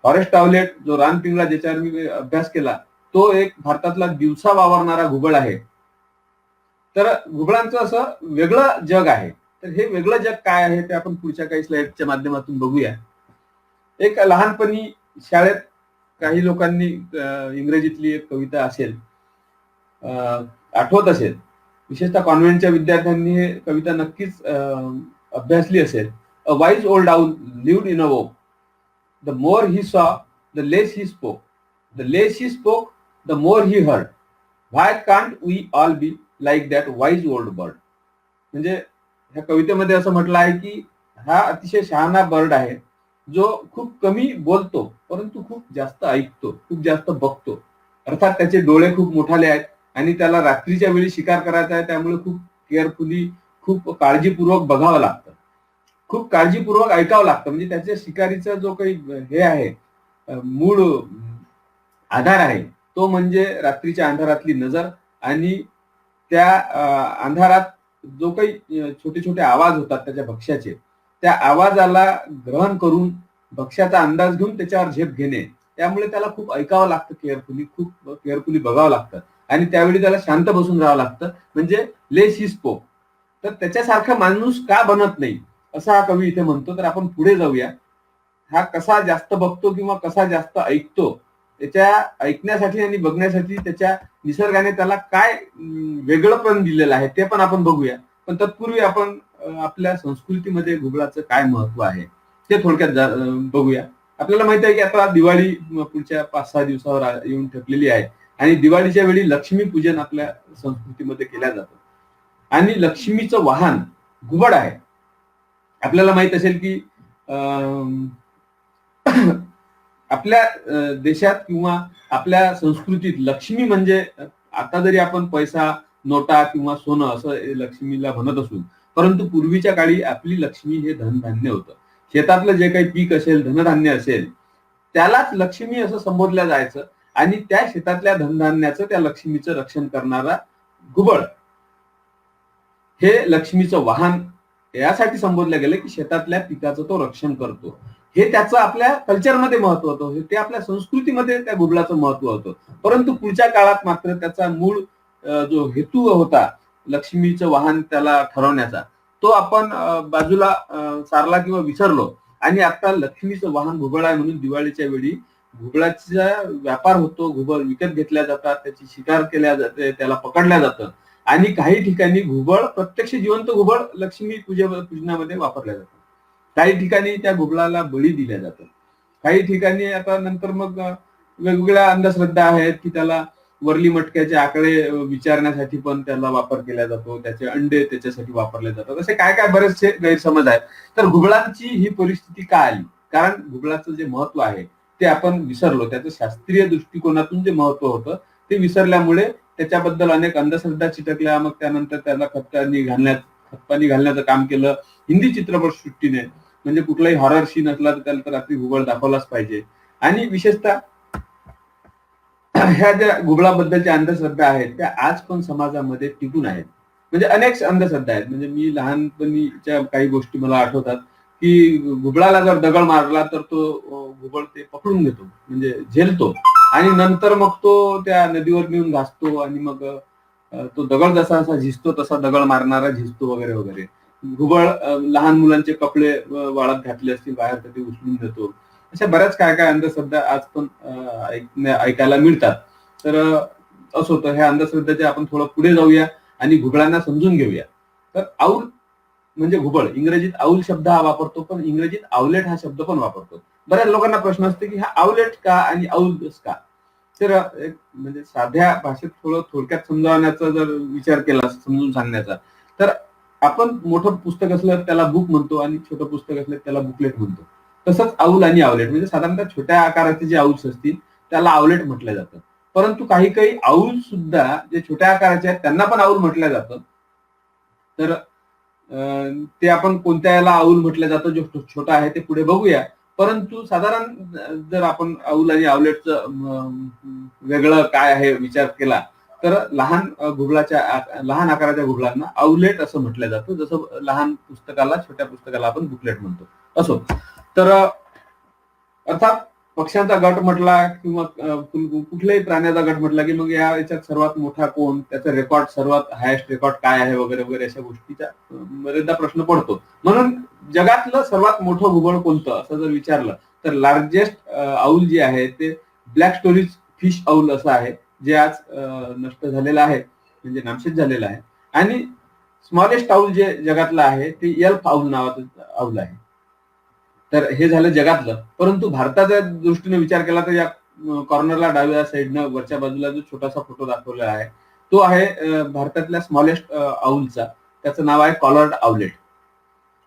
फॉरेस्ट ऑवलेट जो रानपिंगळा ज्याच्यावर मी अभ्यास केला तो एक भारतातला दिवसा वावरणारा घुबड आहे. तर घुबडांचं असं वेगळं जग आहे. तर हे वेगळं जग काय आहे ते आपण पुढच्या काही स्लाइडच्या माध्यमातून बघूया. एक लहानपणी शाळेत काही लोकांनी इंग्रजीतली एक कविता असेल, आठवत असेल, विशेषतः कॉन्व्हेंटच्या विद्यार्थ्यांनी हे कविता नक्कीच अभ्यासली असेल. A wise old owl lived in a oak. The more he saw the less he spoke. The less he spoke the more he heard. Why can't we all be like that wise old bird. म्हणजे ह्या कवितेमध्ये असं म्हटलं आहे की हा अतिशय शहाणा बर्ड आहे जो खूप कमी बोलतो परंतु खूप जास्त ऐकतो, खूप जास्त बघतो. अर्थात त्याचे डोळे खूप मोठाले आहेत आणि त्याला रात्रीच्या वेळी शिकार करायचा आहे, त्यामुळे खूप केअरफुली, खूप काळजीपूर्वक बघावं लागतं, खूप काळजीपूर्वक ऐकावं लागतं. म्हणजे त्याच्या शिकारीचा जो काही हे आहे, मूळ आधार आहे तो म्हणजे रात्रीच्या अंधारातली नजर. आणि त्या अंधारात जो काही छोटे छोटे आवाज होतात त्याच्या भक्ष्याचे, त्या आवाजाला ग्रहण करून भक्ष्याचा अंदाज घेऊन त्याच्यावर झेप घेणे. त्यामुळे त्याला खूप ऐकावं लागतं केअरफुली, खूप केअरफुली बघावं लागतं आणि त्यावेळी त्याला शांत बसून राहावं लागतं. म्हणजे लेस ही स्पोक. तर त्याच्यासारखा माणूस का बनत नाही असं हा कवी इथे म्हणतो. तर आपण पुढे जाऊया. हा कसा जास्त बघतो किंवा कसा जास्त ऐकतो, त्याच्या ऐकण्यासाठी आणि बघण्यासाठी त्याच्या निसर्गाने त्याला काय वेगळंपण दिलेलं आहे ते पण आपण बघूया. पण तत्पूर्वी आपण आपल्या संस्कृतीमध्ये घुबडाचं काय महत्व आहे ते थोडक्यात बघूया. आपल्याला माहित आहे की आता दिवाळी पुढच्या 5-6 दिवसावर येऊन ठेपलेली आहे आणि दिवाळीच्या वेळी लक्ष्मी पूजन आपल्या संस्कृतीमध्ये केलं जातं. आणि लक्ष्मीचं वाहन घुबड आहे. आपल्याला माहित असेल की आपल्या देशात किंवा आपल्या संस्कृतीत लक्ष्मी म्हणजे, आता जरी आपण पैसा, नोटा किंवा सोनं असं लक्ष्मीला म्हणत असू, परंतु पूर्वीच्या काळी आपली लक्ष्मी हे धनधान्य होतं. शेतातलं जे काही पीक असेल, धनधान्य असेल, त्यालाच लक्ष्मी असं संबोधलं जायचं. आणि त्या शेतातल्या धनधान्याचं, त्या लक्ष्मीचं रक्षण करणारा घुबड हे लक्ष्मीचं वाहन यासाठी संबोधलं गेलं की शेतातल्या पिकाचं तो रक्षण करतो. हे त्याचं आपल्या कल्चरमध्ये महत्व होतं, ते आपल्या संस्कृतीमध्ये त्या घुबडाचं महत्व होतं. परंतु पुढच्या काळात मात्र त्याचा मूळ जो हेतू होता लक्ष्मीचं वाहन त्याला ठरवण्याचा, तो आपण बाजूला सारला किंवा विसरलो. आणि आता लक्ष्मीचं वाहन घुबड आहे म्हणून दिवाळीच्या वेळी घुबडाचा व्यापार होतो, घुबड विकत घेतल्या जातात, त्याची शिकार केल्या जाते, त्याला पकडल्या जातं. आणि काही ठिकाणी घुबड प्रत्यक्ष जिवंत घुबड लक्ष्मी पूजनामध्ये वापरल्या जातात. काही ठिकाणी त्या घुबडाला बळी दिल्या जातं. काही ठिकाणी आता नंतर मग वेगवेगळ्या अंधश्रद्धा आहेत की त्याला वरली मटक्याचे आकडे विचारण्यासाठी पण त्याला वापर केला जातो, त्याचे अंडे त्याच्यासाठी वापरले जातात. असे काय काय बरेचसे गैरसमज आहेत. तर घुबडांची ही परिस्थिती का आली? कारण घुबडाचं जे महत्व आहे ते आपण विसरलो. त्याचं शास्त्रीय दृष्टिकोनातून जे महत्व होतं ते विसरल्यामुळे त्याच्याबद्दल अनेक अंधश्रद्धा चिटकल्या. मग त्यानंतर त्याला खतपाणी घालण्याचं काम केलं हिंदी चित्रपटसृष्टीने. म्हणजे कुठलाही हॉरर सीन असला तर त्याला तर रात्री घुबड दाखवलाच पाहिजे. आणि विशेषतः ह्या ज्या घुबडाबद्दलच्या अंधश्रद्धा आहेत त्या आज पण समाजामध्ये टिकून आहेत. म्हणजे अनेक अंधश्रद्धा आहेत. म्हणजे मी लहानपणीच्या काही गोष्टी मला आठवतात की घुबडाला जर दगड मारला तर तो घुबड ते पकडून घेतो, म्हणजे झेलतो, आणि नंतर मग तो त्या नदीवर नेऊन घासतो आणि मग तो दगड जसा असा झिजतो तसा दगड मारणारा झिजतो वगैरे वगैरे. घुबड लहान मुलांचे कपडे वाळत घातले असतील बाहेर तर ते उचलून देतो. अशा बऱ्याच काय काय अंधश्रद्धा आज पण ऐकायला मिळतात. तर असं होतं. ह्या अंधश्रद्धेचे आपण थोडं पुढे जाऊया आणि घुबडांना समजून घेऊया. तर आऊल म्हणजे घुबड, इंग्रजीत आऊल शब्द हा वापरतो, पण इंग्रजीत आवलेट हा शब्द पण वापरतो. बऱ्याच लोकांना प्रश्न असतो की हा आवलेट का आणि आऊलच का? तर म्हणजे साध्या भाषेत थोडक्यात समजावण्याचा जर विचार केला, समजून सांगण्याचा, तर आपण मोठं पुस्तक असलं त्याला बुक म्हणतो आणि छोटं पुस्तक असलं त्याला बुकलेट म्हणतो. तसंच आऊल आणि आवलेट म्हणजे साधारणतः छोट्या आकाराचे जे आऊल्स असतील त्याला आवलेट म्हटलं जातं. परंतु काही काही आऊल सुद्धा जे छोट्या आकाराचे आहेत त्यांना पण आऊल म्हटलं जातं. तर ते आपण कोणत्या याला आऊल म्हटलं जातं जो छोटा आहे ते पुढे बघूया. परंतु साधारण जर आपण आऊल आणि आवलेटचं वेगळं काय आहे विचार केला तर लहान आकाराच्या घुबडांना आवलेट असं म्हटलं जातं. जसं लहान पुस्तकाला, छोट्या पुस्तकाला आपण बुकलेट म्हणतो. असो. तर अर्थात पक्ष्यांचा गट म्हटला किंवा कुठल्याही प्राण्याचा गट म्हटला की मग याच्यात सर्वात मोठा कोण, त्याचा रेकॉर्ड, सर्वात हायेस्ट रेकॉर्ड काय आहे वगैरे वगैरे अशा गोष्टीचा बरेचदा प्रश्न पडतो. म्हणून जगातलं सर्वात मोठं घुबड कोणतं असं जर विचारलं तर लार्जेस्ट आऊल जे आहे ते ब्लॅक स्टोरीज फिश आऊल असं आहे, जे आज नष्ट झालेलं आहे, म्हणजे नामशेष झालेलं आहे. आणि स्मॉलेस्ट आऊल जे जगातलं आहे ते एल्फ आऊल नावाचं आऊल आहे. तर हे झालं जगातलं. परंतु भारताच्या दृष्टीने विचार केला तर या कॉर्नरला डाव्या साईडनं वरच्या बाजूला जो छोटासा फोटो दाखवला आहे तो आहे भारतातल्या स्मॉलेस्ट आऊलचा. त्याचं नाव आहे कॉलर्ड आउलेट.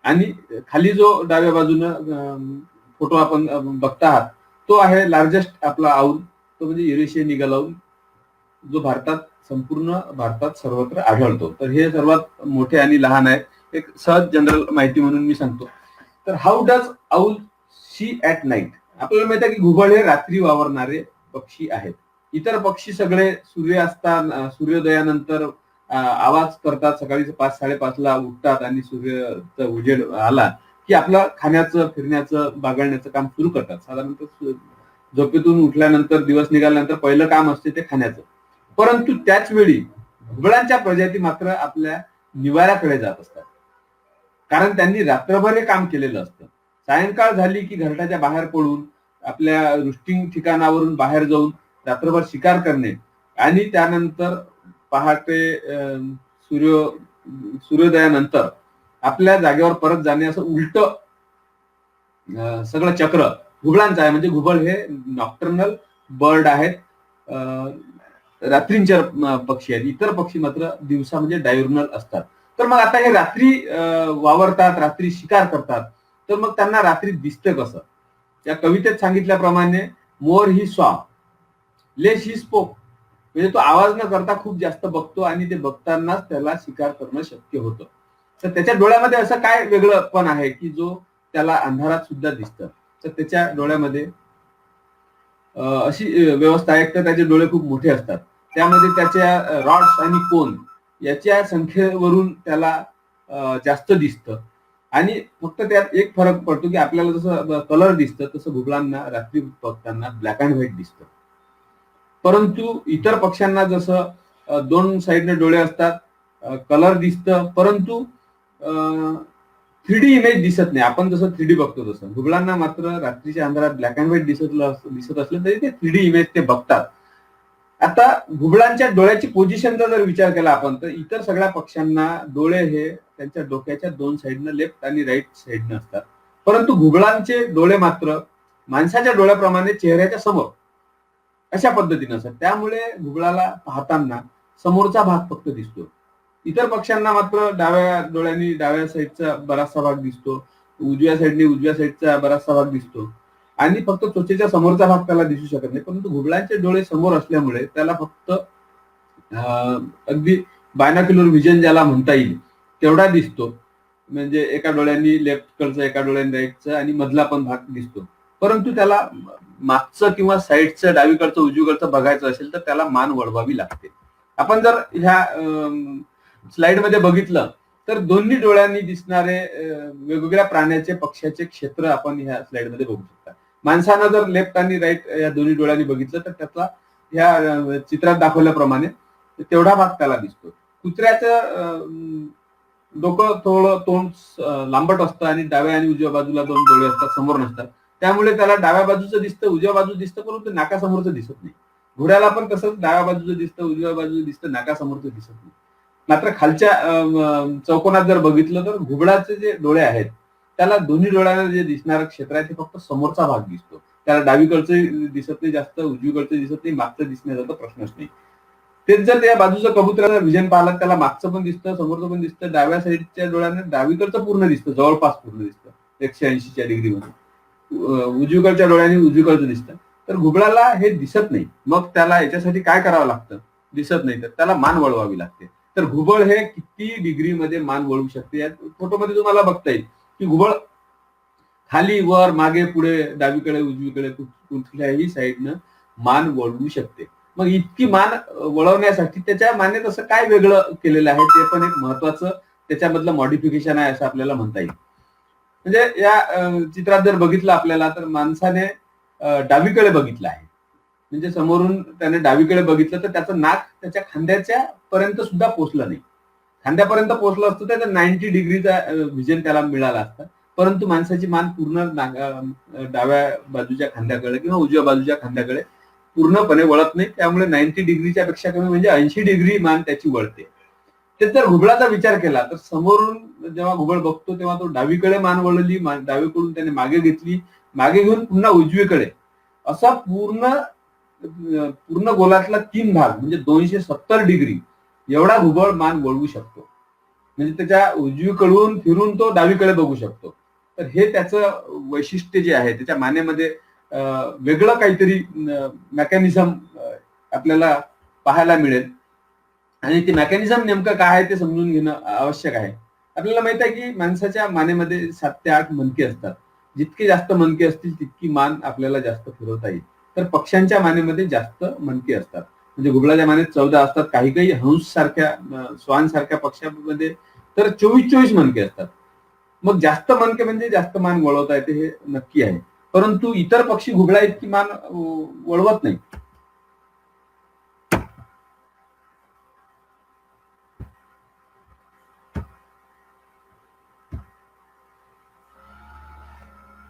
आणि खाली जो डाव्या बाजूनं फोटो आपण बघता आहात तो आहे लार्जेस्ट आपला आऊल, तो म्हणजे युरेशियन ईगल आऊल, जो संपूर्ण भारतात सर्वत्र आढळतो. तर हे सर्वात मोठे आणि लहान आहे. एक सहज जनरल माहिती म्हणून मी सांगतो. तर how does owl see at night? आपल्याला माहिती आहे की घुबड हे रात्री वावरणारे पक्षी आहेत. इतर पक्षी सगळे सूर्योदयानंतर आवाज करतात. सकाळी 5-5:30ला उठतात आणि सूर्याचा उजेड आला की आपलं खाण्याचं, फिरण्याचं, बागडण्याचं काम सुरू करतात. साधारणतः झोपेतून उठल्यानंतर, दिवस निघाल्यानंतर पहिलं काम असते ते खाण्याचं. परंतु त्याच वेळी घुबडांच्या प्रजाती मात्र आपल्या निवाऱ्याकडे जात असतात. कारण त्यांनी रात्रभर हे काम केलेलं असतं. सायंकाळ झाली की घरट्याच्या बाहेर पडून आपल्या रुस्टिंग ठिकाणावरून बाहेर जाऊन रात्रभर शिकार करणे आणि त्यानंतर पहाटे सूर्योदयानंतर आपल्या जागेवर परत जाणे, असं उलट सगळं चक्र घुबडांचं आहे. म्हणजे घुबड हे नॉक्टर्नल बर्ड आहेत, रात्रींच्या पक्षी आहेत. इतर पक्षी मात्र दिवसा म्हणजे डायurnal असतात. तर मग आता हे रात्री वावरतात, रात्री शिकार करतात, तर मग त्यांना रात्री दिसतं कसं? त्या कवितेत सांगितल्याप्रमाणे मोर ही सॉ, लेस ही स्पोक. म्हणजे तो आवाज न करता खूप जास्त बघतो आणि ते बघतानाच त्याला शिकार करणं शक्य होतं. तर त्याच्या डोळ्यामध्ये असं काय वेगळं पण आहे की जो त्याला अंधारात सुद्धा दिसतं? तर त्याच्या डोळ्यामध्ये अशी व्यवस्था आहे तर त्याचे डोळे खूप मोठे असतात. त्यामध्ये त्याच्या रॉड्स आणि कोन याच्या संख्येवरून त्याला जास्त दिसतं. आणि फक्त त्यात एक फरक पडतो की आपल्याला जसं कलर दिसतं तसं घुबडांना रात्री बघताना ब्लॅक अँड व्हाईट दिसतं. परंतु इतर पक्ष्यांना जसं 2 साईडने डोळे असतात, कलर दिसतं, परंतु 3D इमेज दिसत नाही. आपण जसं 3D बघतो तसं घुबडांना मात्र रात्रीच्या अंधारात ब्लॅक अँड व्हाईट दिसत असलं तरी ते 3D इमेज ते बघतात. आता घुबडांच्या डोळ्याची पोझिशनचा जर विचार केला आपण तर इतर सगळ्या पक्ष्यांना डोळे हे त्यांच्या डोक्याच्या 2 साईडनं लेफ्ट आणि राईट साईडनं असतात, परंतु घुबडांचे डोळे मात्र माणसाच्या डोळ्याप्रमाणे चेहऱ्याच्या समोर अशा पद्धतीने असतात. त्यामुळे घुबडाला पाहताना समोरचा भाग फक्त दिसतो. इतर पक्ष्यांना मात्र डाव्या डोळ्यांनी डाव्या साईडचा बराचसा भाग दिसतो, उजव्या साईडने उजव्या साईडचा बराचसा भाग दिसतो आणि फक्त त्वचेच्या समोरचा भाग त्याला दिसू शकत नाही. परंतु घुबडांचे डोळे समोर असल्यामुळे त्याला फक्त अगदी बायनॉक्युलर व्हिजन ज्याला म्हणता येईल तेवढा दिसतो. म्हणजे एका डोळ्यांनी लेफ्ट कडचा एका डोळ्यांनी राईटचा आणि मधला पण भाग दिसतो. परंतु त्याला मागचं किंवा साईडचं डावीकडचं उजवीकडचं बघायचं असेल तर त्याला मान वळवावी लागते. आपण जर ह्या स्लाइड मध्ये बघितलं तर दोन्ही डोळ्यांनी दिसणारे वेगवेगळ्या प्राण्याचे पक्ष्याचे क्षेत्र आपण ह्या स्लाइड मध्ये बघू शकता. माणसानं जर लेफ्ट आणि राईट या दोन्ही डोळ्यांनी बघितलं तर त्याचा ह्या चित्रात दाखवल्याप्रमाणे तेवढा भाग त्याला दिसतो. कुत्र्याचं डोकं थोडं तोंड लांबट असतं आणि डाव्या आणि उजव्या बाजूला 2 डोळे असतात, समोर नसतात. त्यामुळे त्याला डाव्या बाजूचं दिसतं, उजव्या बाजूचं दिसतं, परंतु नाकासमोरचं दिसत नाही. घोड्याला पण तसंच डाव्या बाजूचं दिसतं, उजव्या बाजूचं दिसतं, नाकासमोरचं दिसत नाही. मात्र खालच्या चौकोनात जर बघितलं तर घुबडाचे जे डोळे आहेत त्याला दोन्ही डोळ्यांना जे दिसणारं क्षेत्र आहे ते फक्त समोरचा भाग दिसतो. त्याला डावीकडचं दिसत नाही जास्त, उजवीकडचं दिसत नाही, मागचं दिसण्याचा तर प्रश्नच नाही. तेच जर त्या बाजूचं कबुतराचा विजन पाहिलं त्याला मागचं पण दिसतं, समोरचं पण दिसतं, डाव्या साईडच्या डोळ्यांना डावीकडचं पूर्ण दिसतं, जवळपास पूर्ण दिसतं 180 डिग्रीमध्ये, उजवीकडच्या डोळ्यांनी उजवीकडचं दिसतं. तर घुबडाला हे दिसत नाही. मग त्याला याच्यासाठी काय करावं लागतं? दिसत नाही तर त्याला मान वळवावी लागते. तर घुबड हे किती डिग्रीमध्ये मान वळवू शकते या फोटोमध्ये तुम्हाला बघता येईल की घुबड खाली वर मागे पुढे डावीकडे उजवीकडे कुठल्याही साईडनं मान वळवू शकते. मग इतकी मान वळवण्यासाठी त्याच्या मानेत असं काय वेगळं केलेलं आहे ते पण एक महत्वाचं त्याच्यामधलं मॉडिफिकेशन आहे असं आपल्याला म्हणता येईल. म्हणजे या चित्रात जर बघितलं आपल्याला तर माणसाने डावीकडे बघितलं आहे. म्हणजे समोरून त्याने डावीकडे बघितलं तर त्याचं नाक त्याच्या खांद्याच्या पर्यंत सुद्धा पोहोचलं नाही. खांद्यापर्यंत पोहोचलं असतं तर 90 डिग्रीचा व्हिजन त्याला मिळाला असता. परंतु माणसाची मान पूर्ण डाव्या बाजूच्या खांद्याकडे किंवा उजव्या बाजूच्या खांद्याकडे पूर्णपणे वळत नाही. त्यामुळे 90 डिग्रीच्या पेक्षा कमी म्हणजे 80 डिग्री मान त्याची वळते. ते जर घुबडाचा विचार केला तर समोरून जेव्हा घुबड बघतो तेव्हा तो डावीकडे मान वळली, डावीकडून त्याने मागे घेतली, मागे घेऊन पुन्हा उजवीकडे असा पूर्ण गोलातला 3 भाग म्हणजे 270 डिग्री एवढा घुबड मान वळवू शकतो. म्हणजे त्याच्या उजवीकडून फिरून तो डावीकडे बघू शकतो. तर हे त्याचं वैशिष्ट्य जे आहे त्याच्या मानेमध्ये वेगळं काहीतरी मेकॅनिझम आपल्याला पाहायला मिळेल आणि ते मेकॅनिझम नेमकं काय आहे ते समजून घेणं आवश्यक आहे. आपल्याला माहित आहे की माणसाच्या मानेमध्ये 7 ते 8 मणके असतात. जितके जास्त मणके असतील तितकी मान आपल्याला जास्त फिरवता येईल. तर पक्ष्यांच्या मानेमध्ये जास्त मणके असतात. म्हणजे घुबडाच्या मानेत 14 असतात. काही हंस सारख्या श्वान सारख्या पक्ष्यांमध्ये तर 24 मणके असतात. मग जास्त मणके म्हणजे जास्त मान वळवता येते हे नक्की आहे. परंतु इतर पक्षी घुबडा इतकी मान वळवत नाही.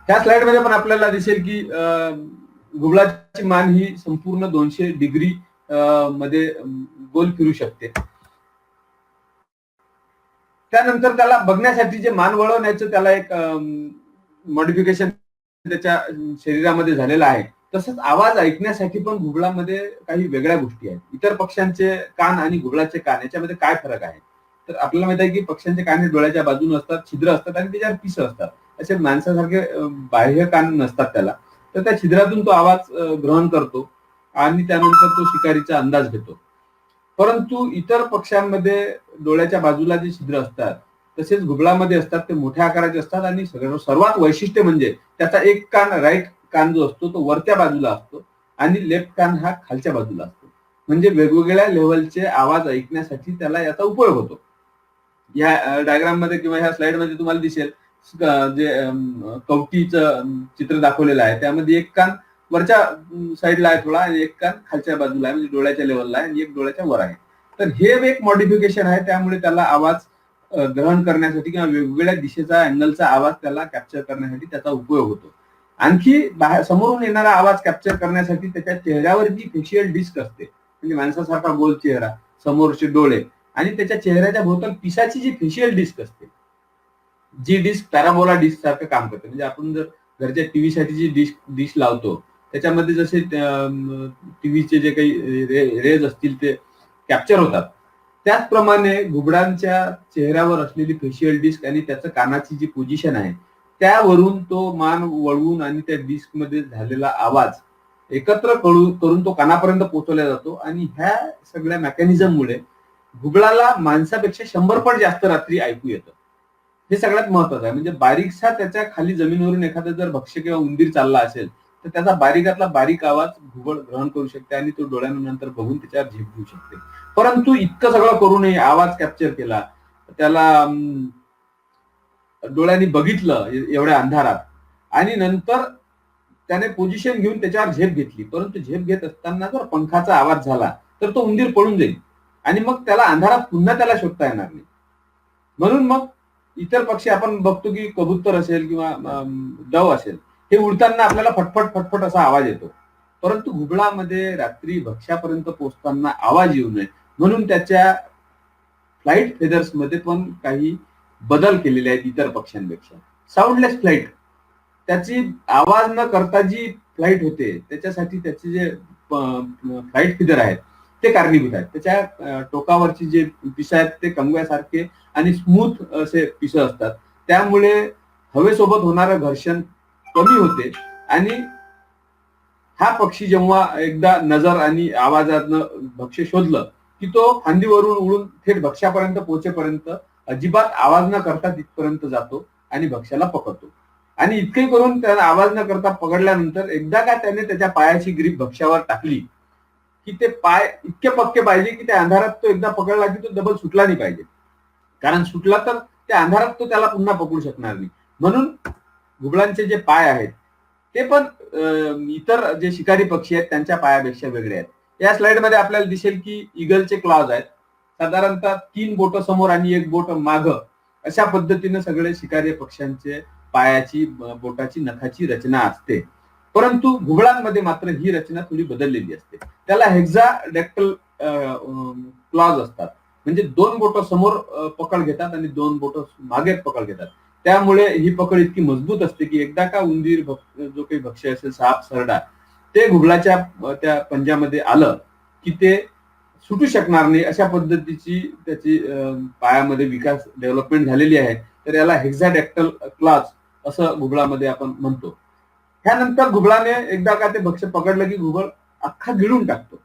त्या स्लाइड मध्ये पण आपल्याला दिसेल की घुबडाची मान ही संपूर्ण 200 डिग्री मध्ये गोल फिरू शकते. त्यानंतर त्याला बघण्यासाठी जे मान वळवण्याचं त्याला एक मॉडिफिकेशन त्याच्या शरीरामध्ये झालेलं आहे. तसंच आवाज ऐकण्यासाठी पण घुबडामध्ये काही वेगळ्या गोष्टी आहेत. इतर पक्ष्यांचे कान आणि घुबडाचे कान याच्यामध्ये काय फरक आहे तर आपल्याला माहित आहे की पक्ष्यांचे कान हे डोळ्याच्या बाजूने असतात, छिद्र असतात आणि त्याच्यावर पिस असतात. असे माणसासारखे बाह्य कान नसतात त्याला. तर त्या छिद्रातून तो आवाज ग्रहण करतो आणि त्यानंतर तो शिकारीचा अंदाज घेतो. परंतु इतर पक्ष्यांमध्ये डोळ्याच्या बाजूला जे छिद्र असतात तसेच घुबडामध्ये असतात ते मोठ्या आकाराचे असतात आणि सर्वात वैशिष्ट्य म्हणजे त्याचा एक कान राईट कान जो असतो तो वरच्या बाजूला असतो आणि लेफ्ट कान हा खालच्या बाजूला असतो. म्हणजे वेगवेगळ्या लेव्हलचे आवाज ऐकण्यासाठी त्याला याचा उपयोग होतो. या डायग्राम मध्ये किंवा ह्या स्लाइड मध्ये तुम्हाला दिसेल जे कवटीचं चित्र दाखवलेलं आहे त्यामध्ये एक कान वरच्या साईडला आहे थोडा आणि एक कान खालच्या बाजूला आहे म्हणजे डोळ्याच्या लेवलला आहे आणि एक डोळ्याच्या वर आहे. तर हे एक मॉडिफिकेशन आहे. त्यामुळे त्याला आवाज ग्रहण करण्यासाठी किंवा वेगवेगळ्या दिशेचा अँगलचा आवाज त्याला कॅप्चर करण्यासाठी त्याचा उपयोग होतो. आणखी बाहेर समोरून येणारा आवाज कॅप्चर करण्यासाठी त्याच्या चेहऱ्यावर जी फेशियल डिस्क असते, म्हणजे माणसासारखा गोल चेहरा, समोरचे डोळे आणि त्याच्या चेहऱ्याच्या भोवताल पिसाची जी फेशियल डिस्क असते, जी डिस्क पॅराबोला डिस्क सारखं काम करते. म्हणजे आपण जर घरच्या टीव्ही साठी जी डिश लावतो त्याच्यामध्ये जसे टीव्हीचे जे काही रेज असतील ते कॅप्चर होतात, त्याचप्रमाणे घुबडांच्या चेहऱ्यावर असलेली फेशियल डिस्क आणि त्याचं कानाची जी पोझिशन आहे त्यावरून तो मान वळवून आणि त्या डिस्क मध्ये झालेला आवाज एकत्र करून तो कानापर्यंत पोहोचवला जातो. आणि ह्या सगळ्या मेकॅनिझममुळे घुबडाला माणसापेक्षा 100 पट जास्त रात्री ऐकू येतं. हे सगळ्यात महत्वाचं आहे. म्हणजे बारीकसा त्याच्या खाली जमिनीवरून एखादा जर भक्ष्य किंवा उंदीर चालला असेल तर त्याचा बारीकातला बारीक आवाज घुबड ग्रहण करू शकते आणि तो डोळ्यानंतर बघून त्याच्यावर झेप घेऊ शकते. परंतु इतकं सगळं करूनही आवाज कॅप्चर केला, त्याला डोळ्यांनी बघितलं एवढ्या अंधारात आणि नंतर त्याने पोझिशन घेऊन त्याच्यावर झेप घेतली, परंतु झेप घेत असताना जर पंखाचा आवाज झाला तर तो उंदीर पळून जाईल आणि मग त्याला अंधारात पुन्हा त्याला शोधता येणार नाही. म्हणून मग इतर पक्षी आपण बघतो की कबूतर असेल किंवा दव असेल, हे उडताना आपल्याला फटफट फटफट असा आवाज येतो, परंतु घुबडामध्ये रात्री भक्ष्यापर्यंत पोहोचताना आवाज येऊ नये म्हणून त्याच्या फ्लाईट फेदर्स मध्ये पण काही बदल केलेले आहेत इतर पक्ष्यांपेक्षा. साऊंडलेस फ्लाईट, त्याची आवाज न करता जी फ्लाईट होते त्याच्यासाठी त्याचे जे फ्लाईट फिदर आहेत ते कारणीभूत आहेत. त्याच्या टोकावरची जे पिसं आहेत ते कंगव्यासारखे आणि स्मूथ असे पिसं असतात, त्यामुळे हवेसोबत होणारं घर्षण कमी होते आणि हा पक्षी जेव्हा एकदा नजर आणि आवाजातनं भक्ष्य शोधलं की तो फांदीवरून उडून थेट भक्ष्यापर्यंत पोहोचेपर्यंत अजिबात आवाज न करता तिथपर्यंत जातो आणि भक्ष्याला पकडतो. आणि इतके करून त्याला आवाज न करता पकडल्यानंतर एकदा का त्याने त्याच्या पायाची ग्रीप भक्ष्यावर टाकली की ते पाय इतके पक्के पाहिजे की त्या अंधारात तो एकदा पकडला की तो डबल सुटला नाही पाहिजे, कारण सुटला तर त्या अंधारात तो त्याला पुन्हा पकडू शकणार नाही. म्हणून घुबडांचे जे पाय आहेत ते पण इतर जे शिकारी पक्षी आहेत त्यांच्या पायापेक्षा वेगळे आहेत. या स्लाइड मध्ये आपल्याला दिसेल की ईगलचे क्लॉज आहेत, साधारणतः 3 बोट समोर आणि 1 बोट माग, अशा पद्धतीने सगळे शिकारी पक्ष्यांचे पायाची बोटाची नखाची रचना असते. परंतु घुबडांमध्ये मात्र ही रचना थोडी बदललेली असते. त्याला हेक्साडेक्टल क्लॉज असतात, म्हणजे 2 बोट समोर पकड घेतात आणि 2 बोट मागे पकड घेतात. त्यामुळे ही पकड इतकी मजबूत असते की एकदा का उंदीर जो काही भक्ष्य असेल, साप सरडा, ते घुबडाच्या त्या पंजामध्ये आलं की ते सुटू शकणार नाही, अशा पद्धतीची त्याची पायामध्ये विकास डेव्हलपमेंट झालेली आहे. तर याला हेक्साडेक्टल क्लॉज असं घुबडामध्ये आपण म्हणतो. ह्यानंतर घुबडाने एकदा का ते भक्ष्य पकडलं की घुबड अख्खा गिळून टाकतो.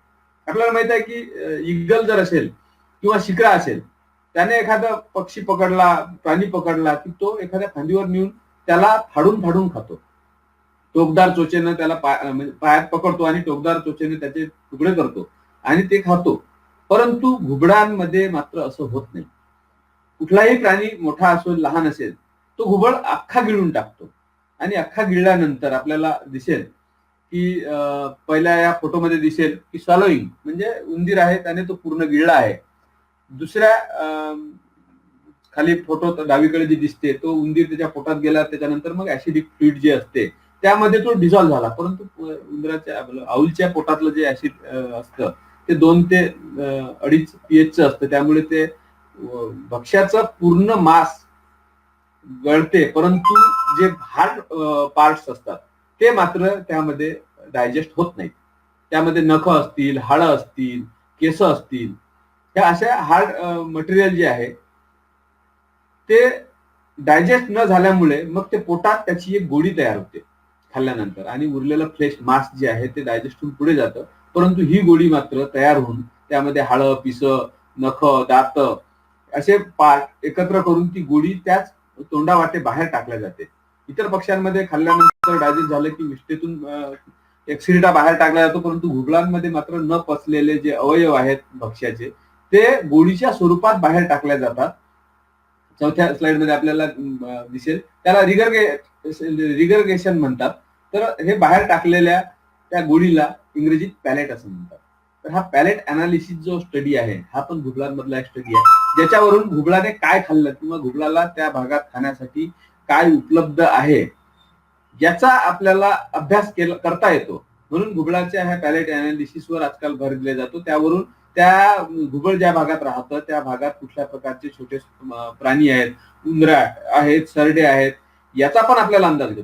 आपल्याला माहित आहे की ईगल जर असेल किंवा शिक्रा असेल, त्याने एखादा पक्षी पकडला, प्राणी पकडला की तो एखाद्या फांदीवर नेऊन त्याला फाडून फाडून खातो. टोकदार चोचेनं त्याला पायात पकडतो आणि टोकदार चोचेने त्याचे तुकडे करतो आणि ते खातो. परंतु घुबडांमध्ये मात्र असं होत नाही. कुठलाही प्राणी मोठा असो लहान असेल, तो घुबड अख्खा गिळून टाकतो. आणि अख्खा गिळल्यानंतर आपल्याला दिसेल की पहिल्या या फोटोमध्ये दिसेल की स्वॅलोइंग, म्हणजे उंदीर आहे त्याने तो पूर्ण गिळला आहे. दुसऱ्या खाली फोटो डावीकडे जी दिसते तो उंदीर त्याच्या पोटात गेला, त्याच्यानंतर मग ऍसिडिक फ्लुइड जे असते त्यामध्ये तो डिझॉल्व्ह झाला. परंतु उंदराच्या आऊलच्या पोटातलं जे ऍसिड असतं ते 2 ते 2.5 pH असतं, त्यामुळे ते भक्ष्याचं पूर्ण मांस गळते, परंतु जे हार्ड पार्ट्स असतात ते मात्र त्यामध्ये डायजेस्ट होत नाहीत. त्यामध्ये नख असतील, हाडं असतील, केस असतील, ह्या अशा हार्ड मटेरियल जे आहे ते डायजेस्ट न झाल्यामुळे मग ते पोटात त्याची एक गोळी तयार होते खाल्ल्यानंतर आणि उरलेलं फ्लेश मांस जे आहे ते डायजेस्ट होऊन पुढे जातं. परंतु ही गोळी मात्र तयार होऊन त्यामध्ये हाडं, पिसं, नख, दात असे पार्ट एकत्र करून ती गोळी त्याच तोंडावाटे बाहेर टाकल्या जाते. इतर पक्ष्यांमध्ये खाल्ल्यानंतर डायजेस्ट झालं की विष्ठेतून एक्सिडिटा बाहेर टाकला जातो, परंतु घुबडांमध्ये मात्र न पचलेले जे अवयव आहेत भक्ष्याचे ते गोळीच्या स्वरूपात बाहेर टाकल्या जातात. चौथ्या स्लाइड मध्ये आपल्याला दिसेल, त्याला रिगर्गेशन म्हणतात. तर हे बाहेर टाकलेल्या त्या गोळीला इंग्रजीत पॅलेट असं म्हणतात. तर हा पॅलेट अनालिसिस जो स्टडी आहे हा पण घुबडांमधला एक स्टडी आहे, ज्याच्यावरून घुबडाने काय खाल्लं किंवा घुबडाला त्या भागात खाण्यासाठी काय उपलब्ध आहे याचा आपल्याला अभ्यास करता येतो. म्हणून घुबडाच्या ह्या पॅलेट अनालिसिसवर आजकाल भर दिला जातो. त्यावरून त्या घुबड ज्या भागात राहतं त्या भागात कुठल्या प्रकारचे छोटे प्राणी आहेत, उंदरा आहेत, सरडे आहेत, याचा पण आपल्याला अंदाज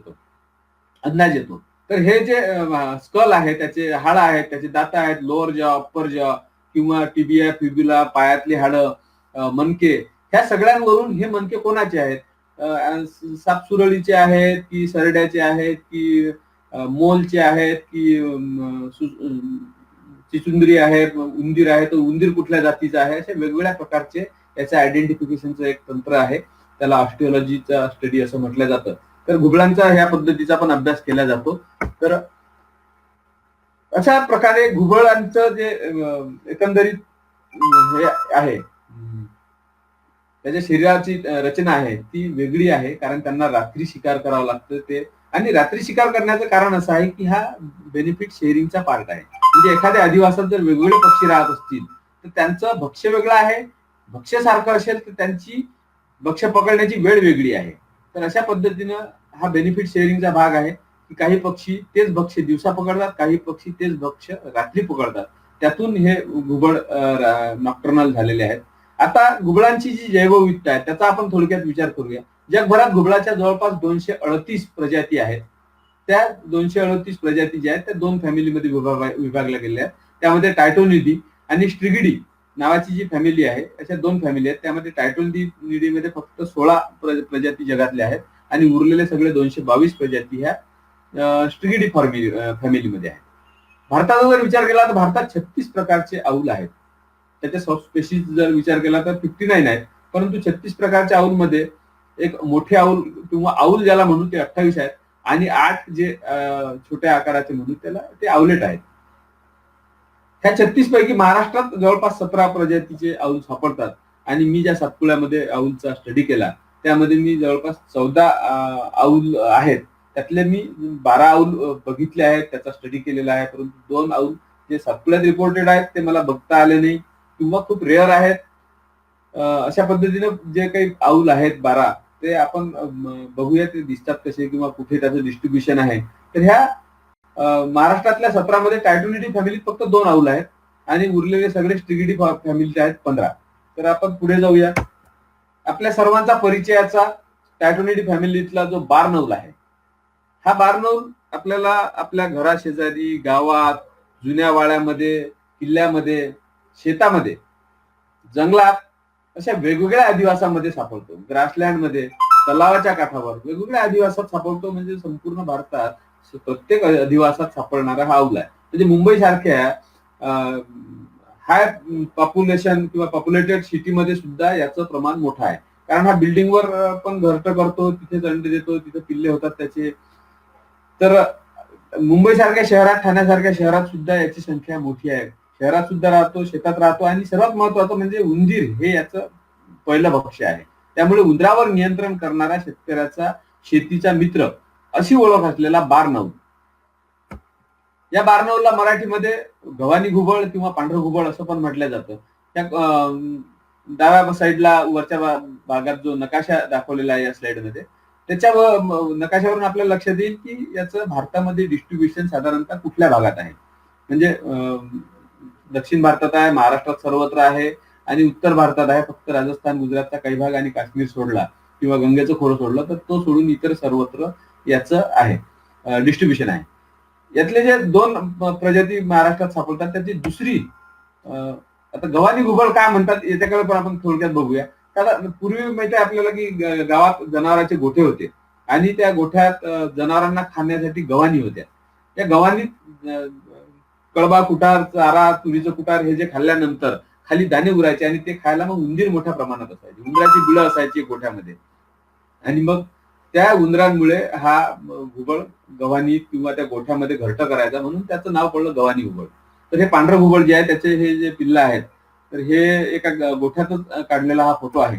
येतो. तर हे जे स्कल आहे, त्याचे हाडं आहेत, त्याचे दात आहेत, लोअर जॉ, अप्पर जॉ किंवा टिबिया, फिब्युला, पायातली हाडं, मणके, ह्या सगळ्यांवरून हे मणके कोणाचे आहेत, सापसुरळीचे आहेत की सरड्याचे आहेत की मोलचे आहेत की चिचुंदरी आहे, उंदीर आहे, तर उंदीर कुठल्या जातीचा आहे, अशा वेगवेगळ्या प्रकारचे याचं आयडेंटिफिकेशनचं एक तंत्र आहे. त्याला ऑस्टिओलॉजीचा स्टडी असं म्हटलं जातं. तर घुबडांचा ह्या पद्धतीचा पण अभ्यास केला जातो. तर अशा प्रकारे घुबडांचं जे एकंदरीत हे आहे, त्याच्या शरीराची रचना आहे ती वेगळी आहे, कारण त्यांना रात्री शिकार करावं लागतं. ते आणि रात्री शिकार करण्याचं कारण असं आहे की हा बेनिफिट शेअरिंगचा पार्ट आहे. म्हणजे एखाद्या अधिवासात जर वेगवेगळे पक्षी राहत असतील तर त्यांचं भक्ष्य वेगळं आहे, भक्ष्य सारखं असेल तर त्यांची भक्ष्य पकडण्याची वेळ वेगळी आहे. तर अशा पद्धतीनं हा बेनिफिट शेअरिंगचा भाग आहे की काही पक्षी तेच भक्ष्य दिवसा पकडतात, काही पक्षी तेच भक्ष्य रात्री पकडतात. त्यातून हे घुबड नॉक्टर्नल झालेले आहेत. आता घुबडांची जी जैवविविधता आहे त्याचा आपण थोडक्यात विचार करूया. जगभरात घुबडाच्या जवळपास 238 प्रजाती आहेत. त्या 238 प्रजाती ज्या आहेत त्या 2 फॅमिलीमध्ये विभागल्या गेल्या आहेत. त्यामध्ये टायटोनिडी आणि स्ट्रिगिडी नावाची जी फॅमिली आहे, अशा 2 फॅमिली आहेत. त्यामध्ये टायटोनिडीमध्ये फक्त 16 प्रजाती जगातल्या आहेत आणि उरलेले सगळे 222 प्रजाती ह्या स्ट्रिगिडी फॅमिलीमध्ये आहेत. भारताचा जर विचार केला तर भारतात 36 प्रकारचे आऊल आहेत. त्याच्या सब स्पेशीज जर विचार केला तर 59 आहेत, परंतु 36 प्रकारच्या आऊलमध्ये एक मोठे आऊल किंवा आऊल ज्याला म्हणू ते 28 आहेत आणि 8 जे छोट्या आकाराचे म्हणू त्याला ते आउलेट आहेत. ह्या 36 पैकी महाराष्ट्रात जवळपास 17 प्रजातीचे आऊल सापडतात आणि मी ज्या सातपुड्यामध्ये आऊलचा स्टडी केला त्यामध्ये मी जवळपास 14 आऊल आहेत. त्यातले मी 12 आऊल बघितले आहेत, त्याचा स्टडी केलेला आहे, परंतु 2 आऊल जे सातपुड्यात रिपोर्टेड आहेत ते मला बघता आले नाही किंवा खूप रेअर आहेत. अशा पद्धतीनं जे काही आऊल आहेत 12 ते आपण बघूया ते दिसतात कसे किंवा कुठे त्याचं डिस्ट्रीब्युशन आहे. तर ह्या महाराष्ट्रातल्या 17 मध्ये टायटोनिडी फॅमिलीत फक्त 2 आऊल आहेत आणि उरलेले सगळे स्ट्रिगिडी फॅमिलीचे आहेत 15. तर आपण पुढे जाऊया. आपल्या सर्वांचा परिचयाचा टायटोनिडी फॅमिलीतला जो बारनौल आहे, हा बारनौल आपल्याला आपल्या घराशेजारी, गावात, जुन्या वाड्यामध्ये, किल्ल्यामध्ये, शेतामध्ये, जंगलात अशा वेगवेगळ्या अधिवासामध्ये सापडतो. ग्रासलँडमध्ये, तलावाच्या काठावर वेगवेगळ्या अधिवासात सापडतो. म्हणजे संपूर्ण भारतात प्रत्येक अधिवासात सापडणारा हा आऊल आहे. म्हणजे मुंबई सारख्या हाय पॉप्युलेशन किंवा पॉप्युलेटेड सिटीमध्ये सुद्धा याचं प्रमाण मोठं आहे, कारण हा बिल्डिंगवर पण घरटं करतो, तिथेच अंडे देतो, तिथे पिल्ले होतात त्याचे. तर मुंबई सारख्या शहरात, ठाण्यासारख्या शहरात सुद्धा याची संख्या मोठी आहे. शहरात सुद्धा राहतो, शेतात राहतो आणि सर्वात महत्वाचं म्हणजे उंदीर हे याचं पहिलं भक्ष्य आहे. त्यामुळे उंदरावर नियंत्रण करणारा शेतकऱ्याचा शेतीचा मित्र अशी ओळख असलेला बारनौल. या बारनौलला मराठीमध्ये गव्हाणी घुबड किंवा पांढरं घुबड असं पण म्हटलं जातं. त्या डाव्या साईडला वरच्या भागात जो नकाशा दाखवलेला आहे या स्लाइडमध्ये, त्याच्या नकाशावरून आपल्याला लक्षात येईल की याचं भारतामध्ये डिस्ट्रीब्युशन साधारणतः कुठल्या भागात आहे. म्हणजे दक्षिण भारतात आहे, महाराष्ट्रात सर्वत्र आहे आणि उत्तर भारतात आहे. फक्त राजस्थान, गुजरातचा काही भाग आणि काश्मीर सोडला किंवा गंगेचं खोरं सोडलं तर तो सोडून इतर सर्वत्र याचं आहे डिस्ट्रीब्युशन आहे. यातले जे 2 प्रजाती महाराष्ट्रात सापडतात त्याची दुसरी, आता गव्हाणी घुबड काय म्हणतात याच्याकडे पण आपण थोडक्यात बघूया. कारण पूर्वी माहिती आहे आपल्याला की गावात जनावरांचे गोठे होते आणि त्या गोठ्यात जनावरांना खाण्यासाठी गव्हाणी होत्या. त्या गव्हाणीत कळबा, कुटार, चारा, तुरीचं कुटार हे जे खाल्ल्यानंतर खाली दाणे उरायचे आणि ते खायला मग उंदीर मोठ्या प्रमाणात असायचे. उंदराची बिळं असायची गोठ्यामध्ये आणि मग त्या उंदरांमुळे हा घुबड गव्हाणी किंवा त्या गोठ्यामध्ये घरटं करायचा, म्हणून त्याचं नाव पडलं गव्हाणी घुबड. तर हे पांढरं घुबड जे आहे त्याचे हे जे पिल्लं आहेत तर हे एका गोठ्यातच काढलेला हा फोटो आहे.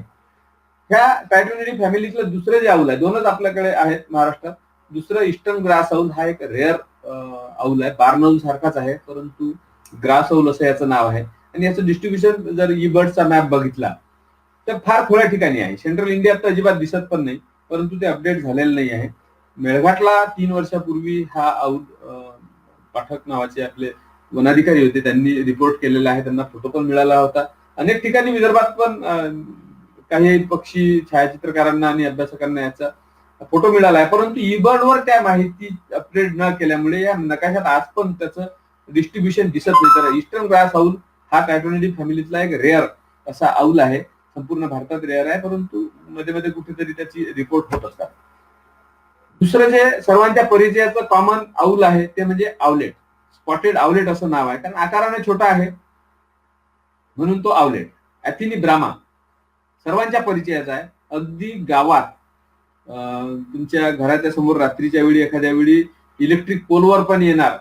ह्या टायटोनिडी फॅमिलीतलं दुसरं जे आऊल आहे, 2च आपल्याकडे आहेत महाराष्ट्रात. दुसरं ईस्टर्न ग्रास आऊल हा एक रेअर आऊल आहे, बारनौल सारखाच आहे, परंतु ग्रास औल असं याचं नाव आहे. आणि याचं डिस्ट्रीब्युशन जर ईबर्डचा मॅप बघितला तर फार थोड्या ठिकाणी आहे. सेंट्रल इंडियात तर अजिबात दिसत पण नाही, परंतु ते अपडेट झालेलं नाही आहे. मेळघाटला 3 वर्षापूर्वी हा औल पाठक नावाचे आपले वनाधिकारी होते, त्यांनी रिपोर्ट केलेला आहे, त्यांना फोटो पण मिळाला होता. अनेक ठिकाणी विदर्भात पण काही पक्षी छायाचित्रकारांना आणि अभ्यासकांना याचा फोटो मिळाला आहे, परंतु ईबर्डवर त्या माहिती अपडेट न केल्यामुळे या नकाशात आज पण त्याचं डिस्ट्रीब्युशन दिसत नाही. तर ईस्टर्न ग्रास औल हा कायटोनिडी फॅमिलीतला एक रेअर असा औल आहे. संपूर्ण भारतात रेअर आहे, परंतु मध्ये मध्ये कुठेतरी त्याची रिपोर्ट होत असतात. दुसरं जे सर्वांच्या परिचयाचं कॉमन औल आहे ते म्हणजे आवलेट. स्पॉटेड आवलेट असं नाव आहे, कारण आकाराने छोटा आहे म्हणून तो आवलेट. अॅथिनी ब्रामा सर्वांच्या परिचयाचा आहे. अगदी गावात तुमच्या घराच्या समोर रात्रीच्या वेळी एखाद्या वेळी इलेक्ट्रिक पोलवर पण येणार,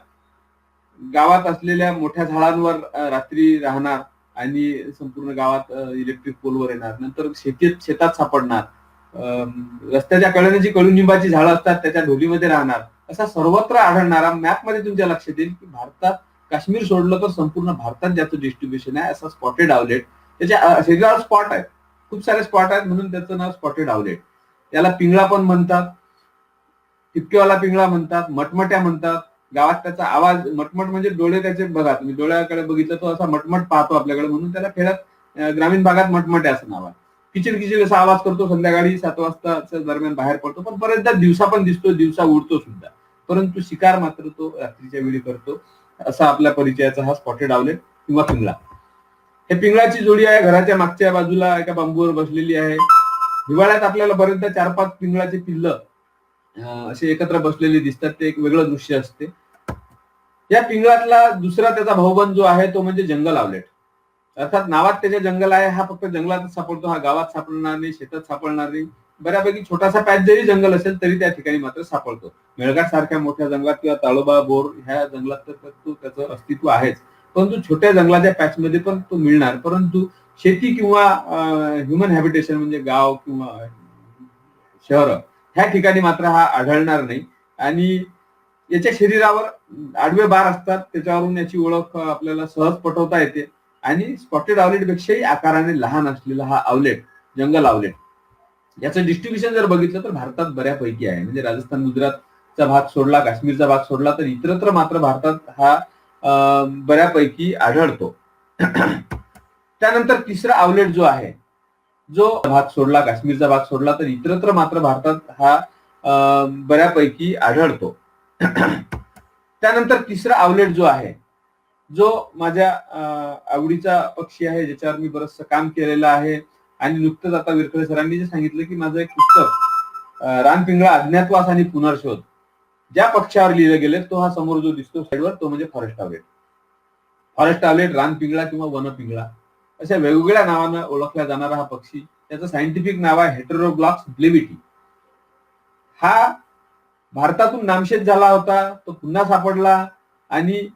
गावात असलेल्या मोठ्या झाडांवर रात्री राहणार आणि संपूर्ण गावात इलेक्ट्रिक पोलवर येणार, नंतर शेतात सापडणार, रस्त्याच्या कडेने जी कडुनिंबाची झाडं असतात त्याच्या ढोलीमध्ये राहणार, असा सर्वत्र आढळणारा, मॅपमध्ये तुमच्या लक्षात येईल की भारतात काश्मीर सोडलं तर संपूर्ण भारतात ज्याचं डिस्ट्रीब्युशन आहे असा स्पॉटेड आवलेट. त्याच्या शरीरावर स्पॉट आहेत, खूप सारे स्पॉट आहेत म्हणून त्याचं नाव स्पॉटेड आवलेट. त्याला पिंगळा पण म्हणतात, टिपकेवाला पिंगळा म्हणतात, मटमट्या म्हणतात. गावात त्याचा आवाज, मटमट म्हणजे डोळे त्याचे बघा, तुम्ही डोळ्याकडे बघितलं तो असा मटमट पाहतो आपल्याकडे, म्हणून त्याला खेड्यात ग्रामीण भागात मटमटे असं नाव आहे. किचिड किचिड असा आवाज करतो, संध्याकाळी 7 वाजता दरम्यान बाहेर पडतो, पण बरेचदा दिवसा पण दिसतो, दिवसा उडतो सुद्धा, परंतु शिकार मात्र तो रात्रीच्या वेळी करतो. असा आपल्या परिचयाचा हा स्पॉटेड आवलेट किंवा पिंगळा. हे पिंगळाची जोडी आहे, घराच्या मागच्या बाजूला एका बांबूवर बसलेली आहे. हिवाळ्यात आपल्याला बरेचदा 4-5 पिंगळाची पिल्लं असे एकत्र बसलेली दिसतात, ते एक वेगळं दृश्य असते. या पिंगळातला दुसरा त्याचा भाऊबंद जो आहे तो म्हणजे जंगल आवलेट. अर्थात नावात त्याच्या जंगल आहे, हा फक्त जंगलात सापडतो, हा गावात सापडणार नाही, शेतात सापडणार नाही. बऱ्यापैकी छोटासा पॅच जरी जंगल असेल तरी त्या ठिकाणी मात्र सापडतो. मेळघाट सारख्या मोठ्या जंगलात किंवा ताळोबा, बोर ह्या जंगलात तर त्याचं अस्तित्व आहेच, परंतु छोट्या जंगलाच्या पॅच मध्ये पण तो मिळणार. परंतु शेती किंवा ह्युमन हॅबिटेशन म्हणजे गाव किंवा शहर ह्या ठिकाणी मात्र हा आढळणार नाही. आणि याच्या शरीरावर आडवे बार असतात, त्याच्यावरून याची ओळख आपल्याला सहज पटवता येते. आणि स्पॉटेड आवलेट पेक्षाही आकाराने लहान असलेला हा आवलेट, जंगल आवलेट, याचं डिस्ट्रीब्युशन जर बघितलं तर भारतात बऱ्यापैकी आहे. म्हणजे राजस्थान, गुजरातचा भाग सोडला, काश्मीरचा भाग सोडला तर इतरत्र मात्र भारतात हा बऱ्यापैकी आढळतो. त्यानंतर तिसरा आवलेट जो आहे, जो भाग सोडला, काश्मीरचा भाग सोडला तर इतरत्र मात्र भारतात हा बऱ्यापैकी आढळतो. त्यानंतर तिसरा आवलेट जो आहे, जो माझ्या आवडीचा पक्षी आहे, ज्याच्यावर मी बरंचसं काम केलेलं आहे. आणि नुकतंच आता विरखळे सरांनी जे सांगितलं की माझं एक पुस्तक रानपिंगळा, अज्ञातवास आणि पुनर्शोध, ज्या पक्षावर लिहिलं गेले तो हा समोर जो दिसतो साईडवर तो म्हणजे फॉरेस्ट आवलेट. फॉरेस्ट आवलेट, रानपिंगळा किंवा वनपिंगळा अशा वेगवेगळ्या नावानं ओळखला जाणारा हा पक्षी, त्याचं सायंटिफिक नाव आहे हेटेरोग्लॉक्स ब्लेविटी. हा भारतातून नामशेष झाला होता, तो पुन्हा सापडला आणि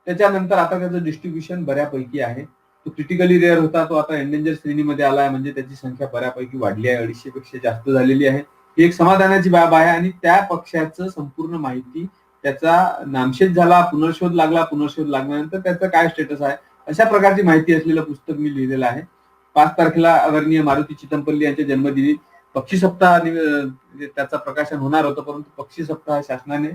त्याच्यानंतर आता त्याचं डिस्ट्रीब्युशन बऱ्यापैकी आहे. तो क्रिटिकली रेअर होता, तो आता एंडेंजर श्रेणीमध्ये आलाय, म्हणजे त्याची संख्या बऱ्यापैकी वाढली आहे, 250 पेक्षा जास्त झालेली आहे. ही एक समाधानाची बाब आहे. आणि त्या पक्षाचं संपूर्ण माहिती, त्याचा नामशेष झाला, पुनर्शोध लागला, पुनर्शोध लागल्यानंतर त्याचं काय स्टेटस आहे, अशा प्रकारची माहिती असलेलं पुस्तक मी लिहिलेलं आहे. 5 तारखेला आदरणीय मारुती चितमपल्ली यांच्या जन्मदिनी पक्षी सप्ताह त्याचं प्रकाशन होणार होतं, परंतु पक्षी सप्ताह शासनाने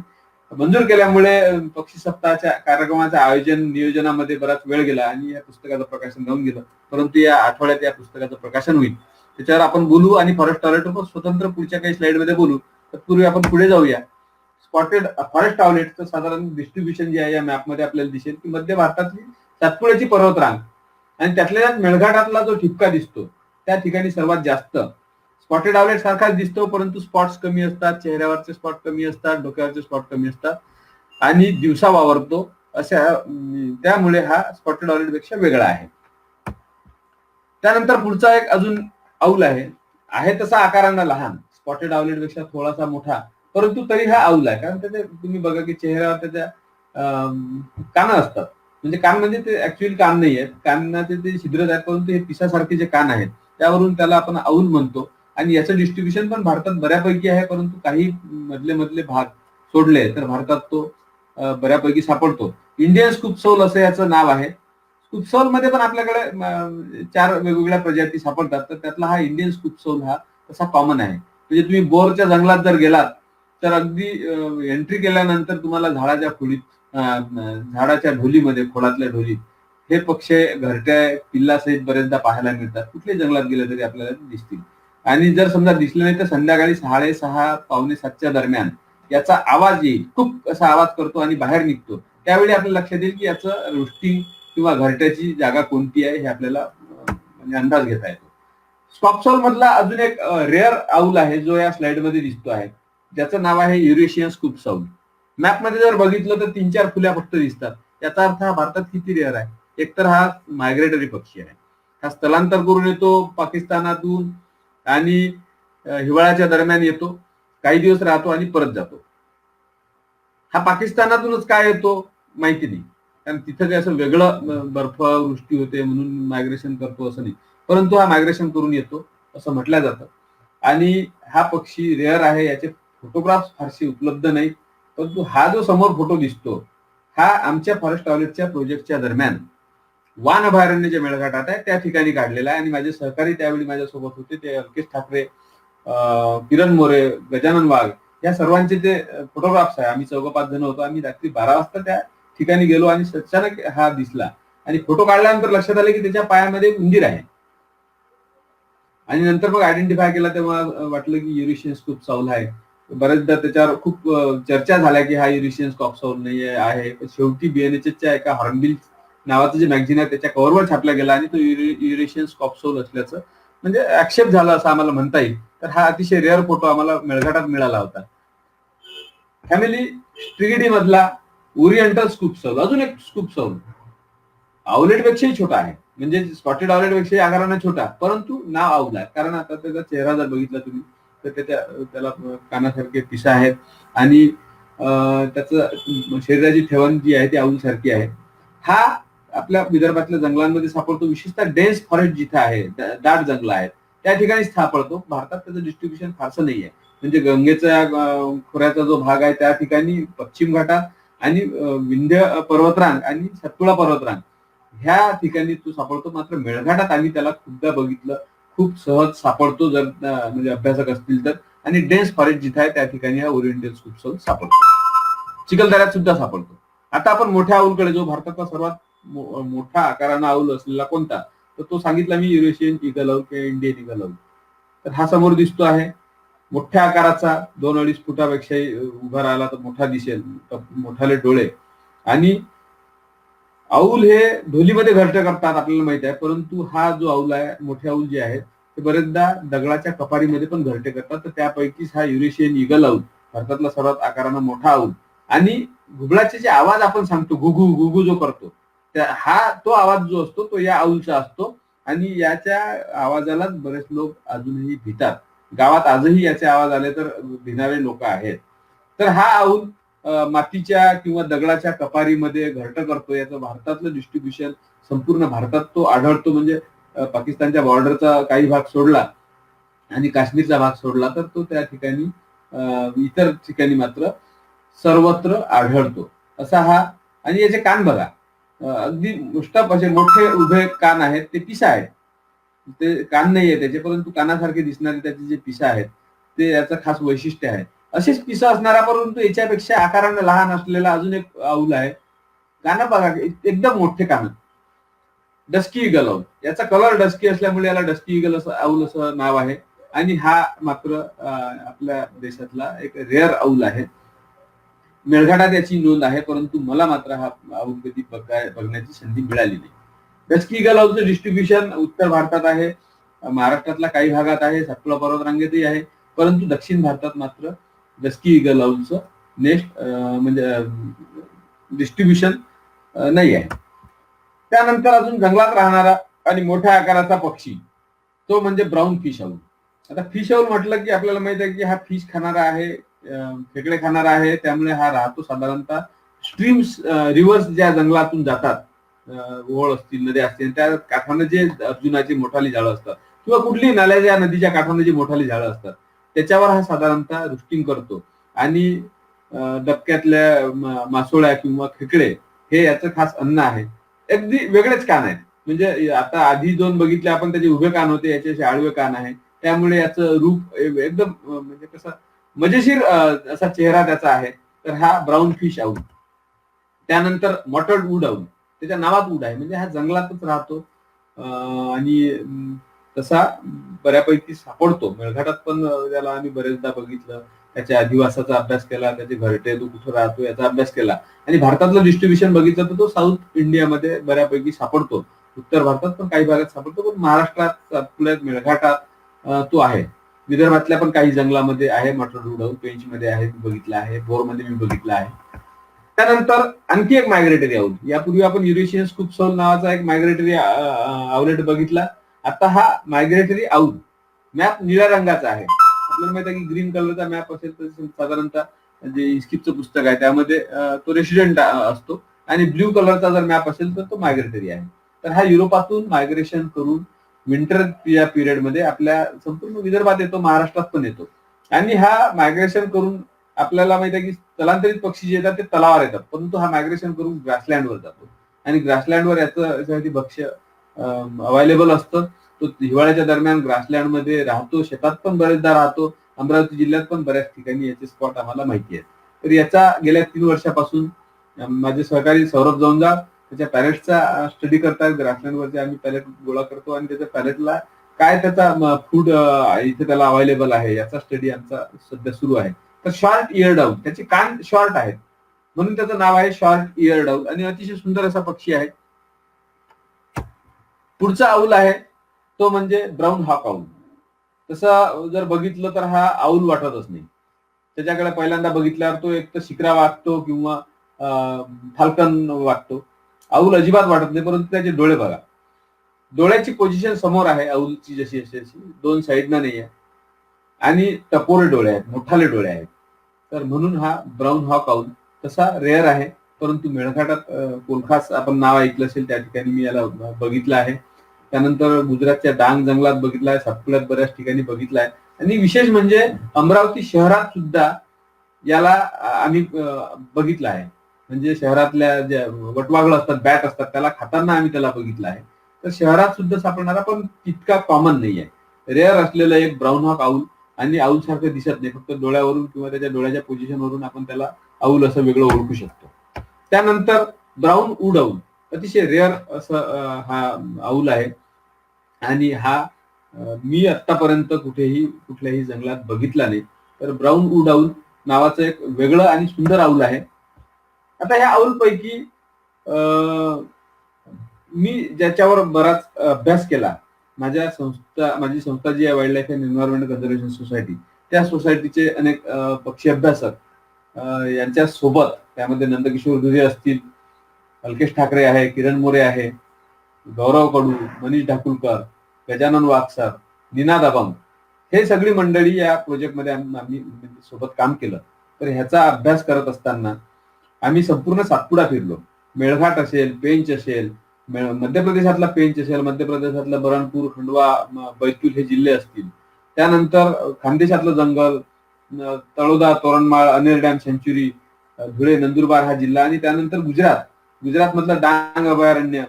मंजूर केल्यामुळे पक्षी सप्ताहाच्या कार्यक्रमाच्या आयोजन नियोजनामध्ये बराच वेळ गेला आणि या पुस्तकाचं प्रकाशन राहून गेलं. परंतु या आठवड्यात या पुस्तकाचं प्रकाशन होईल, त्याच्यावर आपण बोलू. आणि फॉरेस्ट आवलेट पण स्वतंत्र पुढच्या काही स्लाइड मध्ये बोलू. तत्पूर्वी आपण पुढे जाऊया. स्पॉटेड फॉरेस्ट आवलेटचं साधारण डिस्ट्रीब्युशन जे आहे या मॅपमध्ये आपल्याला दिसेल की मध्य भारतातली सातपुड्याची पर्वतरांग आणि त्यातल्या मेळघाटातला जो ठिपका दिसतो त्या ठिकाणी सर्वात जास्त स्पॉटेड आवलेट सारखाच दिसतो, परंतु स्पॉट्स कमी असतात, चेहऱ्यावरचे स्पॉट कमी असतात, डोक्यावरचे स्पॉट कमी असतात आणि दिवसा वावरतो. अशा त्यामुळे हा स्पॉटेड आवलेट पेक्षा वेगळा आहे. त्यानंतर पुढचा एक अजून औल आहे तसा आकारांना लहान, स्पॉटेड आवलेट पेक्षा थोडासा मोठा, परंतु तरी हा औल आहे. कारण त्याचे तुम्ही बघा की चेहऱ्यावर त्याच्या कान असतात, म्हणजे कान म्हणजे ते ऍक्च्युअली कान नाही आहेत, कानाचे ते छिद्र आहेत, परंतु हे पिसासारखे जे कान आहेत त्यावरून त्याला आपण औल म्हणतो. आणि याचं डिस्ट्रीब्युशन पण भारतात बऱ्यापैकी आहे, परंतु काही मधले भाग सोडले तर भारतात तो बऱ्यापैकी सापडतो. इंडियन स्कूपसोल असं याचं नाव आहे. स्कूपसोल मध्ये पण आपल्याकडे 4 वेगवेगळ्या प्रजाती सापडतात, तर त्यातला हा इंडियन स्कूपसोल हा तसा कॉमन आहे. म्हणजे तुम्ही बोरच्या जंगलात जर गेलात तर अगदी एंट्री केल्यानंतर तुम्हाला झाडाच्या खोलीत झाडाच्या ढोलीमध्ये, खोडातल्या ढोलीत हे पक्षी घरट्या पिल्लासहित बरेचदा पाहायला मिळतात. कुठल्याही जंगलात गेले तरी आपल्याला दिसतील. आणि जर समजा दिसले नाही तर संध्याकाळी 6:30 पावणे 7च्या दरम्यान याचा आवाज येईल, खूप असा आवाज करतो आणि बाहेर निघतो. त्यावेळी आपल्या लक्षात येईल की याचं रोस्टिंग किंवा घरट्याची जागा कोणती आहे हे आपल्याला म्हणजे अंदाज घेता येतो. स्कॉप्सॉल मधला अजून एक रेअर आऊल आहे जो या स्लाइड मध्ये दिसतो आहे, ज्याचं नाव आहे युरेशियन स्कूपसाऊल. मॅप मध्ये जर बघितलं तर 3-4 फुल्या फक्त दिसतात. याचा अर्थ हा भारतात किती रेअर आहे. एकतर हा मायग्रेटरी पक्षी आहे, हा स्थलांतर करून येतो पाकिस्तानातून आणि हिवाळ्याच्या दरम्यान येतो, काही दिवस राहतो आणि परत जातो. हा पाकिस्तानातूनच काय येतो माहिती नाही, कारण तिथं काही असं वेगळं बर्फवृष्टी होते म्हणून मायग्रेशन करतो असं नाही, परंतु हा मायग्रेशन करून येतो असं म्हटलं जातं. आणि हा पक्षी रेअर आहे, याचे फोटोग्राफ्स फारसे उपलब्ध नाही. परंतु हा जो समोर फोटो दिसतो हा आमच्या फॉरेस्ट टॉयलेटच्या प्रोजेक्टच्या दरम्यान वान अभयारण्य मेळघाटात आहे त्या ठिकाणी काढलेला आहे. आणि माझे सहकारी त्यावेळी माझ्यासोबत होते, ते अल्केश ठाकरे, किरण मोरे, गजानन वाघ या सर्वांचे ते फोटोग्राफ्स आहे. आम्ही 4-5 जण होतो. आम्ही रात्री 12 वाजता त्या ठिकाणी गेलो आणि अचानक हा दिसला आणि फोटो काढल्यानंतर लक्षात आले की त्याच्या पायामध्ये उंदीर आहे. आणि नंतर मग आयडेंटिफाय केला तेव्हा वाटलं की युरेशियन स्कूपसाऊल आहे. बरेचदा त्याच्यावर खूप चर्चा झाल्या की हा युरेशियन स्कूपसाऊल नाही आहे. शेवटी बीएनएचच्या एका हॉर्नबिल नावाचं जे मॅगझिन आहे त्याच्या कव्हरवर छापला गेला आणि तो युरेशियन स्कॉप्सोल असल्याचं म्हणजे ऍक्सेप्ट झालं असं आम्हाला म्हणता येईल. तर हा अतिशय रेअर फोटो आम्हाला मेळघाटात मिळाला होता. फॅमिली स्ट्रिगिडी मधला ओरिएंटल स्कूपसाऊल, अजून एक स्कूपसाऊल आउलेट पेक्षाही छोटा आहे, म्हणजे स्पॉटेड आउलेट पेक्षाही आकाराने छोटा, परंतु नाव आऊल आहे. कारण आता त्याचा चेहरा जर बघितला तुम्ही तर त्याला कानासारखे पिसा आहेत आणि त्याचं शरीराची ठेवण जी आहे ती आऊल सारखी आहे. हा आपल्या विदर्भातल्या जंगलांमध्ये सापडतो, विशेषतः डेन्स फॉरेस्ट जिथे आहे, दाट जंगल आहेत त्या ठिकाणी सापडतो. भारतात त्याचं डिस्ट्रीब्युशन फारसं नाही आहे. म्हणजे गंगेच्या खोऱ्याचा जो भाग आहे त्या ठिकाणी पश्चिम घाटात आणि विंध्य पर्वतरांग आणि सतपुडा पर्वतरांग ह्या ठिकाणी तो सापडतो. मात्र मेळघाटात आम्ही त्याला खूपदा बघितलं, खूप सहज सापडतो जर म्हणजे अभ्यासक असतील तर. आणि डेन्स फॉरेस्ट जिथे आहे त्या ठिकाणी हा ओरिएंटल स्कूपसाऊल सापडतो. चिखलदऱ्यात सुद्धा सापडतो. आता आपण मोठ्या आऊलकडे, जो भारतातला सर्वात मोठा आकारानं आऊल असलेला कोणता, तर तो सांगितला मी, युरेशियन ईगल आऊल किंवा इंडियन ईगल आऊल. तर हा समोर दिसतो आहे मोठ्या आकाराचा, 2-2.5 फुटापेक्षाही उभा राहिला तर मोठा दिसेल, मोठाले डोळे. आणि आऊल हे ढोलीमध्ये घरटे करतात आपल्याला माहित आहे, परंतु हा जो आऊल आहे, मोठे आऊल जे आहेत ते बरेचदा दगडाच्या कपारीमध्ये पण घरटे करतात. तर त्यापैकीच हा युरेशियन ईगल आऊल भारतातला सर्वात आकारानं मोठा आऊल. आणि घुबडाचे जे आवाज आपण सांगतो, गुगू गुगू जो करतो, हा तो आवाज जो असतो तो या आऊलचा असतो. आणि याच्या आवाजाला बरेच लोक अजूनही भितात. गावात आजही याचे आवाज आले तर भिणारे लोक आहेत. तर हा आऊल मातीच्या किंवा दगडाच्या कपारीमध्ये घरटं करतो. याचं भारतातलं डिस्ट्रीब्युशन संपूर्ण भारतात तो आढळतो. म्हणजे पाकिस्तानच्या बॉर्डरचा काही भाग सोडला आणि काश्मीरचा भाग सोडला तर तो त्या ठिकाणी, इतर ठिकाणी मात्र सर्वत्र आढळतो असा हा. आणि याचे कान बघा, अगदी मुष्टप असे मोठे उभे कान आहेत, ते पिसा आहेत. ते कान नाही आहे त्याचे, परंतु कानासारखे दिसणारे त्याचे जे पिसा आहेत ते याचं खास वैशिष्ट्य आहे. असेच पिसा असणारा परंतु याच्यापेक्षा आकाराने लहान असलेला अजून एक आऊल आहे. कान बघा, एकदम मोठे कान, डस्की ईगल आऊल. याचा कलर डस्की असल्यामुळे याला डस्की ईगल असं आऊल असं नाव आहे. आणि हा मात्र आपल्या देशातला एक रेअर आऊल आहे. मेळघाटात याची नोंद आहे, परंतु मला मात्र हा आऊल कधी बघण्याची संधी मिळाली नाही. डस्की ईगल आऊलचं डिस्ट्रीब्युशन उत्तर भारतात आहे, महाराष्ट्रातल्या काही भागात आहे, सतपुडा पर्वतरांगेतही आहे, परंतु दक्षिण भारतात मात्र डस्की ईगल आऊलचं नेक्स्ट म्हणजे डिस्ट्रीब्युशन नाही आहे. त्यानंतर अजून जंगलात राहणारा आणि मोठ्या आकाराचा पक्षी तो म्हणजे ब्राऊन फिश आऊल. आता फिश आऊल म्हटलं की आपल्याला माहित आहे की हा फिश खाणारा आहे, खेकडे खाणारा आहे. त्यामुळे हा राहतो साधारणतः स्ट्रीम्स, रिव्हर्स ज्या जंगलातून जातात, ओळ असतील, नद्या असतील, त्या काठाने जे अर्जुनाची मोठाली झाडं असतात किंवा कुठलीही नाल्याच्या नदीच्या काठाने जी मोठाली झाडं असतात त्याच्यावर हा साधारणतः रुस्टिंग करतो. आणि डबक्यातल्या मासोळ्या किंवा खेकडे हे याचं खास अन्न आहे. अगदी वेगळेच कान आहेत. म्हणजे आता आधी दोन बघितले आपण, त्याचे उभे कान होते, याचे असे आडवे कान आहे. त्यामुळे याचं रूप एकदम म्हणजे कसं मजेशीर असा चेहरा त्याचा आहे. तर हा ब्राऊन फिश आऊल. त्यानंतर मॉटर्ड वूड आऊल, त्याच्या नावात वूड आहे, म्हणजे हा जंगलातच राहतो आणि तसा बऱ्यापैकी सापडतो मेळघाटात पण. त्याला आम्ही बरेचदा बघितलं, त्याच्या अधिवासाचा अभ्यास केला, त्याचे घरटे, तो कुठं राहतो याचा अभ्यास केला. आणि भारतातलं डिस्ट्रीब्युशन बघितलं तर तो साऊथ इंडियामध्ये बऱ्यापैकी सापडतो. उत्तर भारतात पण काही भागात सापडतो, पण महाराष्ट्रात सातपुड्यात मेळघाटात तो आहे. विदर्भातल्या पण काही जंगलामध्ये आहे मॉटर्ड वूड आऊल. पेंचमध्ये आहे, मी बघितलं आहे. बोरमध्ये मी बघितलं आहे. त्यानंतर आणखी एक मायग्रेटरी आऊल. यापूर्वी आपण युरेशियन स्कूपसोल नावाचा एक मायग्रेटरी आउलेट बघितला. आता हा मायग्रेटरी आऊल मॅप निळ्या रंगाचा आहे. आपल्याला माहिती आहे की ग्रीन कलरचा मॅप असेल तर साधारणतः जे इस्किपचं पुस्तक आहे त्यामध्ये तो रेसिडेंट असतो, आणि ब्ल्यू कलरचा जर मॅप असेल तर तो मायग्रेटरी आहे. तर हा युरोपातून मायग्रेशन करून विंटर या पिरियडमध्ये आपल्या संपूर्ण विदर्भात येतो, महाराष्ट्रात पण येतो. आणि हा मायग्रेशन करून आपल्याला माहिती आहे की स्थलांतरित पक्षी जे येतात ते तलावावर येतात, परंतु हा मायग्रेशन करून ग्रासलँडवर जातो. आणि ग्रासलँडवर याच्यासाठी भक्ष्य अवेलेबल असतं. तो हिवाळ्याच्या दरम्यान ग्रासलँडमध्ये राहतो, शेतात पण बरेचदा राहतो. अमरावती जिल्ह्यात पण बऱ्याच ठिकाणी याचे स्पॉट आम्हाला माहिती आहेत. तर याचा गेल्या 3 वर्षापासून माझे सहकारी सौरभ जौंजा त्याच्या पॅलेटचा स्टडी करतात. ग्रासलँडवरचे आम्ही पॅलेट गोळा करतो आणि त्याच्या पॅलेटला काय त्याचा फूड इथे त्याला अवेलेबल आहे याचा स्टडी आमचा सध्या सुरू आहे. तर शॉर्ट इयर्ड आऊल, त्याचे कान शॉर्ट आहेत म्हणून त्याचं नाव आहे शॉर्ट इयर्ड आऊल, आणि अतिशय सुंदर असा पक्षी आहे. पुढचा आऊल आहे तो म्हणजे ब्राऊन हॉक आऊल. तसं जर बघितलं तर हा आऊल वाटतच नाही. त्याच्याकडे पहिल्यांदा बघितल्यावर तो एक तर शिक्रा वाटतो किंवा फाल्कन वाटतो. आऊल अजिबात वाटत नाही, परंतु त्याचे डोळे बघा. डोळ्याची पोझिशन समोर आहे आऊलची, जशी अशी दोन साईडनं नाही आहे, आणि टपोरे डोळे आहेत, मोठाले डोळे आहेत. तर म्हणून हा ब्राऊन हॉक आऊल तसा रेअर आहे. परंतु मेळघाटात कोलखास आपण नाव ऐकलं असेल, त्या ठिकाणी मी याला बघितलं आहे. त्यानंतर गुजरातच्या डांग जंगलात बघितलं आहे, सातपुड्यात बऱ्याच ठिकाणी बघितलं आहे. आणि विशेष म्हणजे अमरावती शहरात सुद्धा याला आम्ही बघितलं आहे. म्हणजे शहरातल्या ज्या वटवाघळं असतात, बॅट असतात, त्याला खाताना आम्ही त्याला बघितलं आहे. तर शहरात सुद्धा सापडणारा पण तितका कॉमन नाही आहे. रेअर असलेलं एक ब्राऊन हॉक आऊल, आणि आऊल सारखं दिसत नाही, फक्त डोळ्यावरून किंवा त्याच्या डोळ्याच्या पोझिशनवरून आपण त्याला आऊल असं वेगळं ओळखू शकतो. त्यानंतर ब्राऊन वूड आऊल, अतिशय रेअर असं हा आऊल आहे. आणि हा मी आतापर्यंत कुठल्याही जंगलात बघितला नाही. तर ब्राऊन वूड आऊल नावाचं एक वेगळं आणि सुंदर आऊल आहे. आता ह्या आऊल पैकी मी ज्याच्यावर बराच अभ्यास केला, माझी संस्था जी आहे wild life and environment conservation society, त्या सोसायटीचे अनेक पक्षी अभ्यासक यांच्या सोबत, त्यामध्ये नंदकिशोर दुधे असतील, अल्केश ठाकरे आहे, किरण मोरे आहे, गौरव कडू, मनीष ढाकुलकर, गजानन वागसर, निनाद अभंग, हे सगळी मंडळी या प्रोजेक्टमध्ये आम्ही सोबत काम केलं. तर ह्याचा अभ्यास करत असताना आम्ही संपूर्ण सातपुडा फिरलो. मेळघाट असेल, पेंच असेल, मध्य प्रदेशातला पेंच असेल, मध्य प्रदेशातला बरणपूर, खंडवा, बैतूल हे जिल्हे असतील. त्यानंतर खानदेशातलं जंगल, तळोदा, तोरणमाळ, अनेर डॅम सँच्युरी, धुळे, नंदुरबार हा जिल्हा, आणि त्यानंतर गुजरात मधलं डांग अभयारण्य,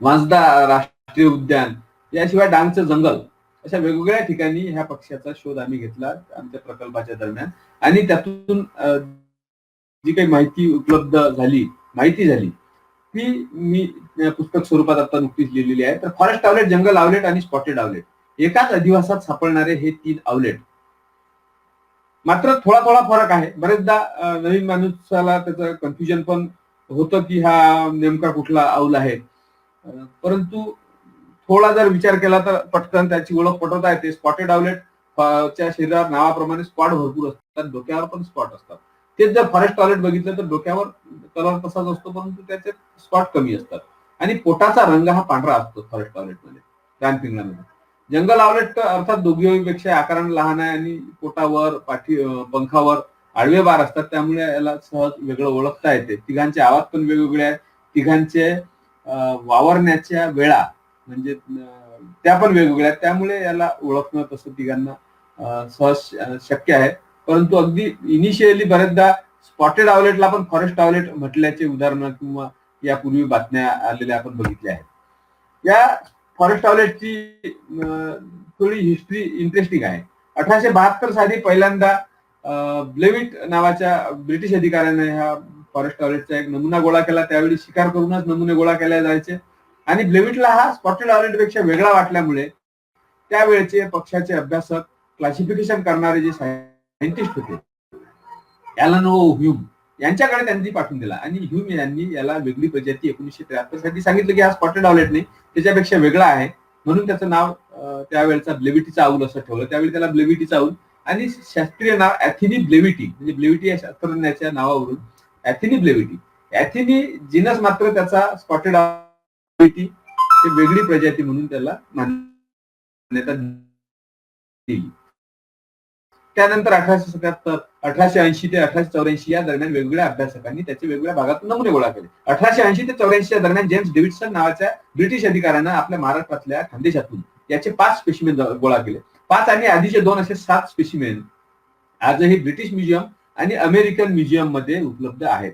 वांसदा राष्ट्रीय उद्यान, याशिवाय डांगचं जंगल, अशा वेगवेगळ्या ठिकाणी ह्या पक्ष्याचा शोध आम्ही घेतला आमच्या प्रकल्पाच्या दरम्यान. आणि त्यातून जी काही माहिती झाली ती मी पुस्तक स्वरूपात आता नुकतीच लिहिलेली आहे. तर फॉरेस्ट आउलेट, जंगल आउलेट आणि स्पॉटेड आउलेट, एकाच अधिवासात सापडणारे हे 3 आउलेट. मात्र थोडा फरक आहे. बरेचदा नवीन माणसाला त्याचं कन्फ्युजन पण होतं की हा नेमका कुठला आऊल आहे. परंतु थोडा जर विचार केला तर पटकन त्याची ओळख पटवता येते. स्पॉटेड आउलेट च्या शरीरावर नावाप्रमाणे स्पॉट भरपूर असतात, डोक्यावर पण स्पॉट असतात. तेच जर फॉरेस्ट आउलेट बघितलं तर डोक्यावर कलर तसाच असतो, परंतु त्याचे स्पॉट कमी असतात. आणि पोटाचा रंग हा पांढरा असतो फॉरेस्ट आउलेटमध्ये, कानपिंगळामध्ये. जंगल आउलेट अर्थात दोघीपेक्षा आकाराने लहान आहे, आणि पोटावर, पंखावर आडवे बार असतात, त्यामुळे याला सहज वेगळं ओळखता येते. तिघांचे आवाज पण वेगवेगळे आहेत. तिघांचे वावरण्याच्या वेळा म्हणजे त्या पण वेगवेगळ्या आहेत, त्यामुळे याला ओळखणं तसं तिघांना सहज शक्य आहे. परंतु अगदी इनिशियली बऱ्याचदा स्पॉटेड आवलेटला पण फॉरेस्ट आवलेट म्हटल्याचे उदाहरणं किंवा यापूर्वी बातम्या आलेल्या आपण बघितल्या आहेत. या फॉरेस्ट आवलेटची थोडी हिस्ट्री इंटरेस्टिंग आहे. 1872 साली पहिल्यांदा ब्लेविट नावाच्या ब्रिटिश अधिकाऱ्याने ह्या फॉरेस्ट आवलेटचा एक नमुना गोळा केला. त्यावेळी शिकार करूनच नमुने गोळा केले जायचे आणि ब्लेविटला हा स्पॉटेड आवलेट पेक्षा वेगळा वाटल्यामुळे त्यावेळेचे पक्षाचे अभ्यासक, क्लासिफिकेशन करणारे जे सायंटिस्ट होते, ॲलन ओ ह्यूम यांच्याकडे त्यांनी पाठवून दिला आणि ह्यूम यांनी याला वेगळी प्रजाती 1973 साठी सांगितलं की हा स्पॉटेड आवलेट नाही, त्याच्यापेक्षा वेगळा आहे, म्हणून त्याचं नाव त्यावेळेचा ब्लेविटी चाऊल असं ठेवलं. त्यावेळी त्याला ब्लेविटी चाऊल आणि शास्त्रीय नाव ॲथिनी ब्लेविटी, म्हणजे ब्लेविटी या शास्त्रज्ञाच्या नावावरून ॲथिनी ब्लेविटी. ॲथिनी जिनस मात्र त्याचा स्पॉटेड ब्लेविटी वेगळी प्रजाती म्हणून त्याला मान्यता दिली. त्यानंतर 1877, 1880 ते 1884 या दरम्यान वेगवेगळ्या अभ्यासकांनी त्याचे वेगवेगळ्या भागातून नमुने गोळा केले. 1880 ते 84 दरम्यान जेम्स डेव्हिडसन नावाच्या ब्रिटिश अधिकाऱ्यानं आपल्या महाराष्ट्रातल्या खानदेशातून याचे 5 स्पेसिमेन गोळा केले. 5 आणि आधीचे 2 असे 7 स्पेसिमेन आजही ब्रिटिश म्युझियम आणि अमेरिकन म्युझियम मध्ये उपलब्ध आहेत.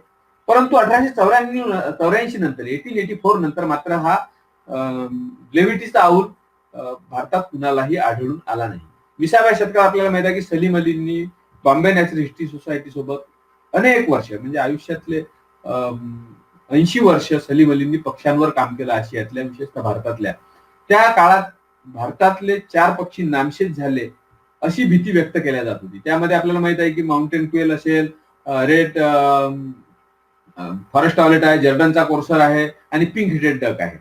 परंतु 1884 नंतर 1884 नंतर मात्र हा ब्लेविटीचा आऊल भारतात कुणालाही आढळून आला नाही. 20व्या शतकात आपल्याला माहित आहे की सलीम अलींनी बॉम्बे नॅचरल हिस्ट्री सोसायटी सोबत अनेक वर्ष, म्हणजे आयुष्यातले 80 वर्ष सलीम अलींनी पक्ष्यांवर काम केलं आशियातल्या, विशेषतः भारतातल्या. त्या काळात भारतातले 4 पक्षी नामशेष झाले अशी भीती व्यक्त केल्या जात होती. त्यामध्ये आपल्याला माहित आहे की माउंटेन क्वेल असेल, रेड फॉरेस्ट आवलेट आहे, जर्डनचा कोर्सर आहे आणि पिंक हेडेड डक आहे.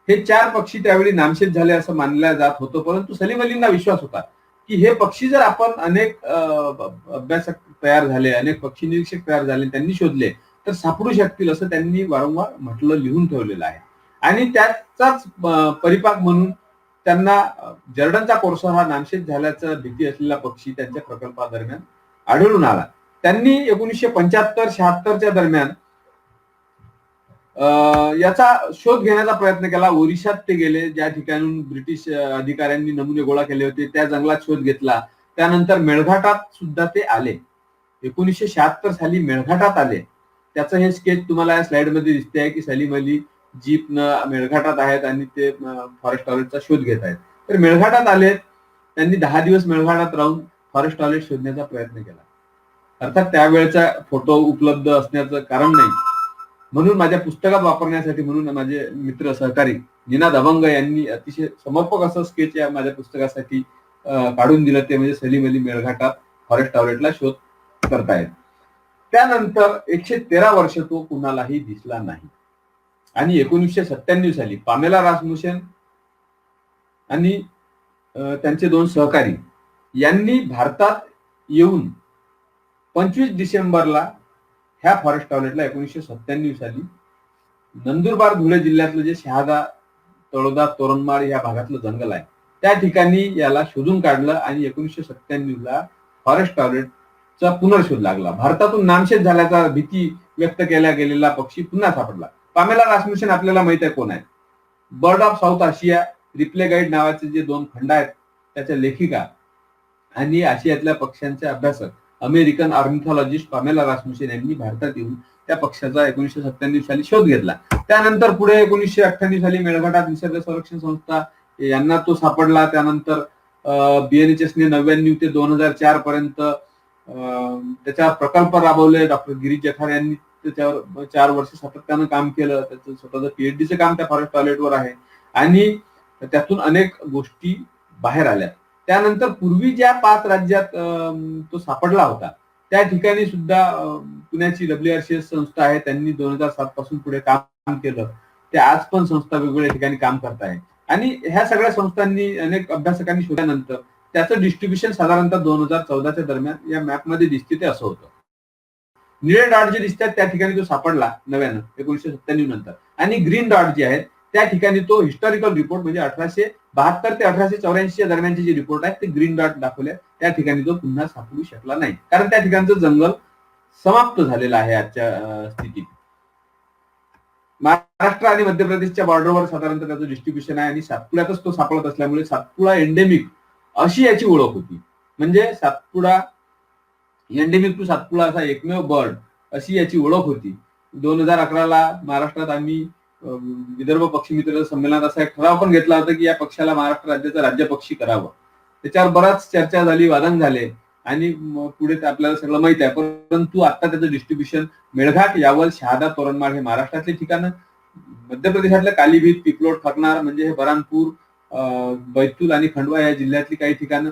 हे 4 पक्षी त्यावेळी नामशेष झाले असं मानलं जात होतं. परंतु सलीम अलींना विश्वास होता की हे पक्षी जर आपण अनेक अभ्यासक तयार झाले, अनेक पक्षी निरीक्षक तयार झाले, त्यांनी शोधले तर सापडू शकतील असं त्यांनी वारंवार म्हटलं, लिहून ठेवलेलं आहे. आणि त्याचाच परिपाक म्हणून त्यांना जर्डनचा कोर्सर हा नामशेष झाल्याचा भीती असलेला पक्षी त्यांच्या प्रकल्पादरम्यान आढळून आला. त्यांनी 1975-76 दरम्यान याचा शोध घेण्याचा प्रयत्न केला. ओरिसात ते गेले, ज्या ठिकाणून ब्रिटिश अधिकाऱ्यांनी नमुने गोळा केले होते त्या जंगलात शोध घेतला. त्यानंतर मेळघाटात सुद्धा ते आले. 1976 साली मेळघाटात आले. त्याचं हे स्केच तुम्हाला या स्लाइड मध्ये दिसते आहे की सलीम अली जीपनं मेळघाटात आहेत आणि ते फॉरेस्ट आवलेटचा शोध घेत आहेत. तर मेळघाटात आले, त्यांनी 10 दिवस मेळघाटात राहून फॉरेस्ट आवलेट शोधण्याचा प्रयत्न केला. अर्थात त्यावेळेचा फोटो उपलब्ध असण्याचं कारण नाही, म्हणून माझ्या पुस्तकात वापरण्यासाठी म्हणून माझे मित्र सहकारी निनाद अभंग यांनी अतिशय समर्पक असं स्केच या माझ्या पुस्तकासाठी काढून दिलं. ते म्हणजे सलीम अली मेळघाटात फॉरेस्ट आवलेटला शोध करतायत. त्यानंतर 113 वर्ष तो कुणालाही दिसला नाही आणि 1997 साली पामेला रासमुसेन आणि त्यांचे 2 सहकारी यांनी भारतात येऊन 25 डिसेंबरला ह्या फॉरेस्ट आवलेटला 1997 साली नंदुरबार धुळे जिल्ह्यातलं जे शहादा, तळोदा, तोरणमाळ या भागातलं जंगल आहे त्या ठिकाणी याला शोधून काढलं आणि 1997 फॉरेस्ट आवलेटचा पुनर्शोध लागला. भारतातून नामशेष झाल्याचा भीती व्यक्त केला गेलेला पक्षी पुन्हा सापडला. पामेला रासमुसेन आपल्याला माहित आहे कोण आहेत. Bird of south Asia, replay guide नावाचे जे 2 खंड आहेत त्याच्या लेखिका आणि आशियातल्या पक्ष्यांचे अभ्यासक अमेरिकन ऑर्निथॉलॉजिस्ट पामेला रासमुसेन यांनी भारतात येऊन त्या पक्षाचा 1997 साली शोध घेतला. त्यानंतर पुढे 1998 साली मेळघाटात निसर्ग संरक्षण संस्था यांना तो सापडला. त्यानंतर BNHSने 99 ते 2004 पर्यंत त्याचा प्रकल्प राबवले. डॉक्टर गिरीश जठार यांनी त्याच्यावर 4 वर्ष सातत्यानं काम केलं. त्याचं स्वतःचं PhDचं काम त्या फॉरेस्ट आवलेटवर आहे आणि त्यातून अनेक गोष्टी बाहेर आल्या. त्यानंतर पूर्वी ज्या 5 राज्यात तो सापडला होता त्या ठिकाणी सुद्धा पुण्याची WRCS संस्था आहे, त्यांनी 2007 पासून पुढे काम केलं. ते आज पण संस्था वेगवेगळ्या ठिकाणी काम करत आहे आणि ह्या सगळ्या संस्थांनी अनेक अभ्यासकांनी शोधल्यानंतर त्याचं डिस्ट्रीब्युशन साधारणतः 2014च्या दरम्यान या मॅप मध्ये दिसते ते असं होतं. निळे डॉट जे दिसतात त्या ठिकाणी तो सापडला नव्यानं 1997 नंतर आणि ग्रीन डॉट जे आहेत त्या ठिकाणी तो हिस्टॉरिकल रिपोर्ट म्हणजे 1872 ते 1884 या दरम्यानचे जे रिपोर्ट आहेत ते ग्रीन डॉट दाखवले. त्या ठिकाणी तो पुन्हा सापडू शकला नाही कारण त्या ठिकाणचं जंगल समाप्त झालेलं आहे आजच्या स्थितीत. महाराष्ट्र आणि मध्य प्रदेशच्या बॉर्डरवर साधारणतः त्याचं डिस्ट्रीब्युशन आहे आणि सातपुड्यातच तो सापडत असल्यामुळे सातपुडा एंडेमिक अशी याची ओळख होती. म्हणजे सातपुडा एंडेमिक टू सातपुडा असा एकमेव बर्ड अशी याची ओळख होती. 2011ला महाराष्ट्रात आम्ही विदर्भ पक्षी मित्र संमेलनात असा एक ठराव पण घेतला होता की या पक्षाला महाराष्ट्र राज्याचा राज्य पक्षी करावं. त्याच्यावर बराच चर्चा झाली, वादन झाले आणि पुढे ते आपल्याला सगळं माहित आहे. परंतु आता त्याचं डिस्ट्रीब्युशन मेळघाट, यावल, शहादा, तोरणमाळ हे महाराष्ट्रातली ठिकाणं, मध्य प्रदेशातल्या कालीभीत, पिपलोड, खरनार म्हणजे हे बरानपूर, बैतूल आणि खंडवा या जिल्ह्यातली काही ठिकाणं,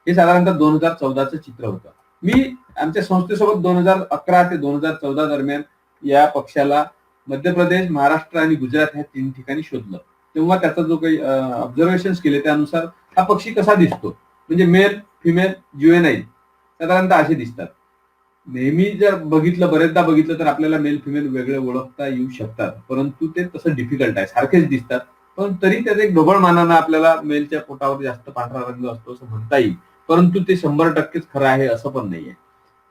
हे साधारणतः 2014चं चित्र होतं. मी आमच्या संस्थेसोबत 2011 ते 2014 दरम्यान या पक्षाला मध्य प्रदेश, महाराष्ट्र आणि गुजरात ह्या 3 ठिकाणी शोधलं. तेव्हा त्याचा जो काही ऑब्झर्वेशन केले त्यानुसार हा पक्षी कसा दिसतो, म्हणजे मेल, फिमेल, ज्युएनाईल साधारणतः असे दिसतात. नेहमी जर बघितलं, बरेचदा बघितलं तर आपल्याला मेल फिमेल वेगळे ओळखता येऊ शकतात, परंतु ते तसं डिफिकल्ट आहे, सारखेच दिसतात. पण तरी त्याचं एक ढोबळ मानानं आपल्याला मेलच्या पोटावर जास्त पांढरा रंग असतो असं म्हणता येईल, परंतु ते 100%च खरं आहे असं पण नाहीये.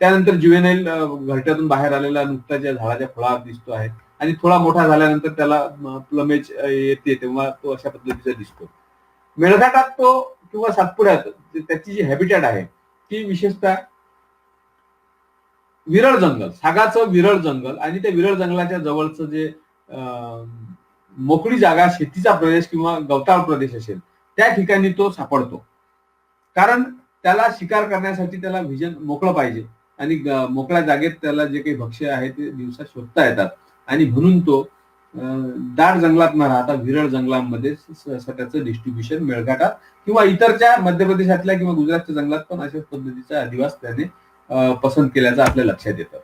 त्यानंतर ज्युएनाईल घरट्यातून बाहेर आलेला नुकताच या झाडाच्या फळावर दिसतो आहे आणि थोडा मोठा झाल्यानंतर त्याला प्लमेज येते तेव्हा तो अशा पद्धतीचा दिसतो. मेळघाटात तो किंवा सातपुड्यात त्याची जी हॅबिटॅट आहे ती विशेषतः विरळ जंगल, सागाचं विरळ जंगल आणि त्या विरळ जंगलाच्या जवळचं जे मोकळी जागा, शेतीचा प्रदेश किंवा गवताळ प्रदेश असेल त्या ठिकाणी तो सापडतो. कारण त्याला शिकार करण्यासाठी त्याला व्हिजन मोकळं पाहिजे आणि मोकळ्या जागेत त्याला जे काही भक्ष्य आहे ते दिवसा शोधता येतात आणि म्हणून तो दाट जंगलात न राहता विरळ जंगलांमध्ये त्याचं डिस्ट्रीब्युशन मेळघाटात किंवा इतरच्या मध्य प्रदेशातल्या किंवा गुजरातच्या जंगलात पण अशा पद्धतीचा अधिवास त्याने पसंत केल्याचं आपल्या लक्षात येतं.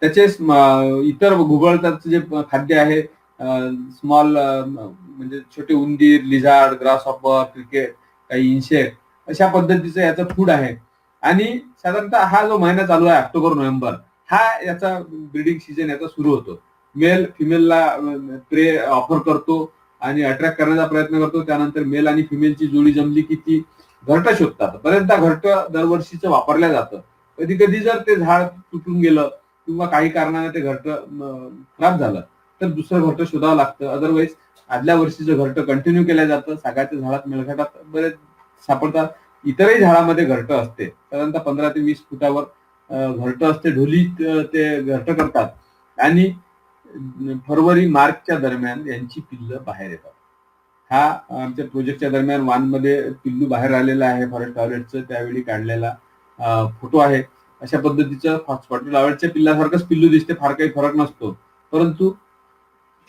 त्याचे इतर घुबळचं जे खाद्य आहे, स्मॉल म्हणजे छोटे उंदीर, लिझार्ड, ग्रासहॉपर, क्रिकेट, काही इन्सेक्ट अशा पद्धतीचं याचं फूड आहे. आणि साधारणतः हा जो महिना चालू आहे ऑक्टोबर नोव्हेंबर, हा याचा ब्रीडिंग सीझन याचा सुरू होतो. मेल फिमेलला प्रे ऑफर करतो आणि अट्रॅक्ट करण्याचा प्रयत्न करतो. त्यानंतर मेल आणि फिमेलची जोडी जमली की ती घरटं शोधतात. बरेचदा घरटं दरवर्षीचं वापरलं जातं. कधी कधी जर ते झाड तुटून गेलं किंवा काही कारणाने ते घरटं खराब झालं तर दुसरं घरटं शोधावं लागतं. अदरवाईज आदल्या वर्षीचं घरटं कंटिन्यू केलं जातं. सागाच्या झाडात, मेळघाटात बरेच सापडतात. इतरही झाडामध्ये घरटं असते. साधारणतः 15 ते 20 फुटावर घरटं असते. ढोलीत ते घरटं करतात आणि फरवरी मार्चच्या दरम्यान यांची पिल्लं बाहेर येतात. हा आमच्या प्रोजेक्टच्या दरम्यान वानमध्ये पिल्लू बाहेर आलेला आहे फॉरेस्ट टॉयलेटचं, त्यावेळी काढलेला फोटो आहे. अशा पद्धतीचं स्पॉटेड आवळच्या पिल्लासारखंच पिल्लू दिसते, फार काही फरक नसतो. परंतु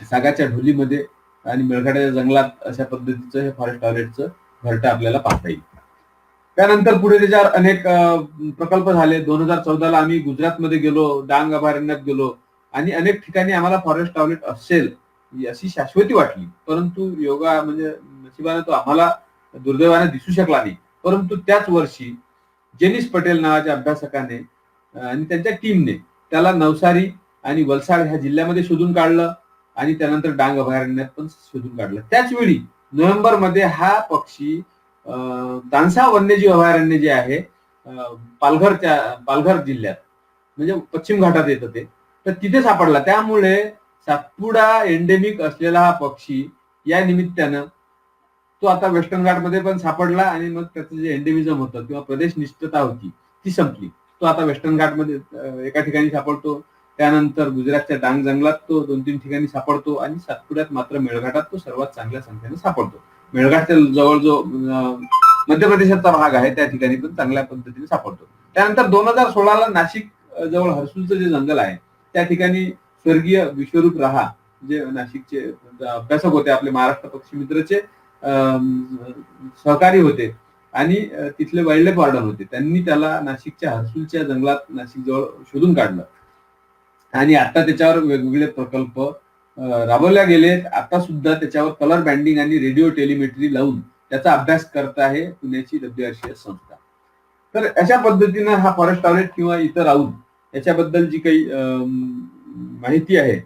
सागाच्या ढोलीमध्ये आणि मेळघाटाच्या जंगलात अशा पद्धतीचं हे फॉरेस्ट टॉयलेटचं घरटं आपल्याला पाहता येईल. त्यानंतर पुढे त्याच्यावर अनेक प्रकल्प झाले. 2014ला आम्ही गुजरातमध्ये गेलो, डांग अभयारण्यात गेलो आणि अनेक ठिकाणी आम्हाला फॉरेस्ट टॉयलेट असेल अशी शाश्वती वाटली. परंतु योगा म्हणजे नशिबाने तो आम्हाला दुर्दैवाने दिसू शकला नाही. परंतु त्याच वर्षी जेनिस पटेल नावाच्या अभ्यासकाने आणि त्यांच्या टीमने त्याला नवसारी आणि वलसाड ह्या जिल्ह्यामध्ये शोधून काढलं आणि त्यानंतर डांग अभयारण्यात पण शोधून काढलं. त्याच वेळी नोव्हेंबरमध्ये हा पक्षी तानसा वन्यजीव अभयारण्य जे आहे पालघर जिल्ह्यात म्हणजे पश्चिम घाटात येतं ते, तर तिथे सापडला. त्यामुळे सातपुडा एंडेमिक असलेला हा पक्षी या निमित्तानं तो आता वेस्टर्न घाटमध्ये पण सापडला आणि मग त्याचं जे एंडेमिझम होतं किंवा प्रदेश निष्ठता होती ती संपली. तो आता वेस्टर्न घाटमध्ये एका ठिकाणी सापडतो. त्यानंतर गुजरातच्या डांग जंगलात तो 2-3 ठिकाणी सापडतो आणि सातपुड्यात मात्र मेळघाटात तो सर्वात चांगल्या संख्येने सापडतो. मेळघाटच्या जवळ जो मध्य प्रदेशाचा भाग आहे त्या ठिकाणी पण चांगल्या पद्धतीने सापडतो. त्यानंतर 2016ला नाशिक जवळ हर्सुलचं जे जंगल आहे त्या ठिकाणी स्वर्गीय विश्वरूप राहा जे नाशिकचे अभ्यासक होते, आपले महाराष्ट्र पक्षी मित्रचे सहकारी होते आणि तिथले वाईल्ड लाईफ वॉर्डन होते, त्यांनी त्याला नाशिकच्या हर्सुलच्या जंगलात नाशिक जवळ शोधून काढलं आणि आता त्याच्यावर वेगवेगळे प्रकल्प राबवल्या गेलेत. आता सुद्धा त्याच्यावर कलर बँडिंग आणि रेडिओ टेलिमेट्री लावून त्याचा अभ्यास करत आहे पुण्याची WRCS संस्था. तर अशा पद्धतीनं हा फॉरेस्ट टॉयलेट किंवा इतर राऊत याच्याबद्दल जी काही माहिती आहे,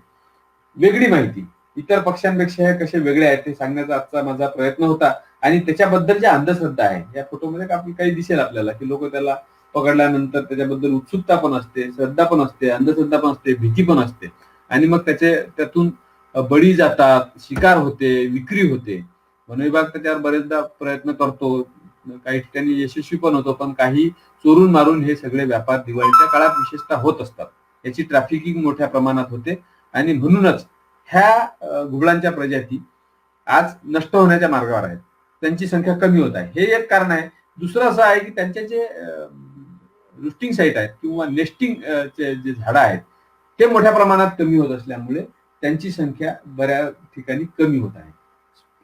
वेगळी माहिती, इतर पक्ष्यांपेक्षा हे कसे वेगळे आहेत ते सांगण्याचा आजचा माझा प्रयत्न होता. आणि त्याच्याबद्दल ज्या अंधश्रद्धा आहे या फोटोमध्ये काही दिसेल आपल्याला की लोक त्याला पकडल्यानंतर त्याच्याबद्दल उत्सुकता पण असते, श्रद्धा पण असते, अंधश्रद्धा पण असते, भीती पण असते आणि मग त्यातून बळी जातात, शिकार होते, विक्री होते. वन विभाग त्याच्यावर बरेचदा प्रयत्न करतो, काही ठिकाणी यशस्वी पण होतो, पण काही चोरून मारून हे सगळे व्यापार दिवाळीच्या काळात विशेषतः होत असतात. याची ट्रॅफिकिंग मोठ्या प्रमाणात होते आणि म्हणूनच ह्या घुबडांच्या प्रजाती आज नष्ट होण्याच्या मार्गावर आहेत. त्यांची संख्या कमी होत आहे, हे एक कारण आहे. दुसरं असं आहे की त्यांचे जे रुस्टिंग साईट आहेत किंवा नेस्टिंग जे झाडं आहेत ते मोठ्या प्रमाणात कमी होत असल्यामुळे त्यांची संख्या बऱ्याच ठिकाणी कमी होत आहे.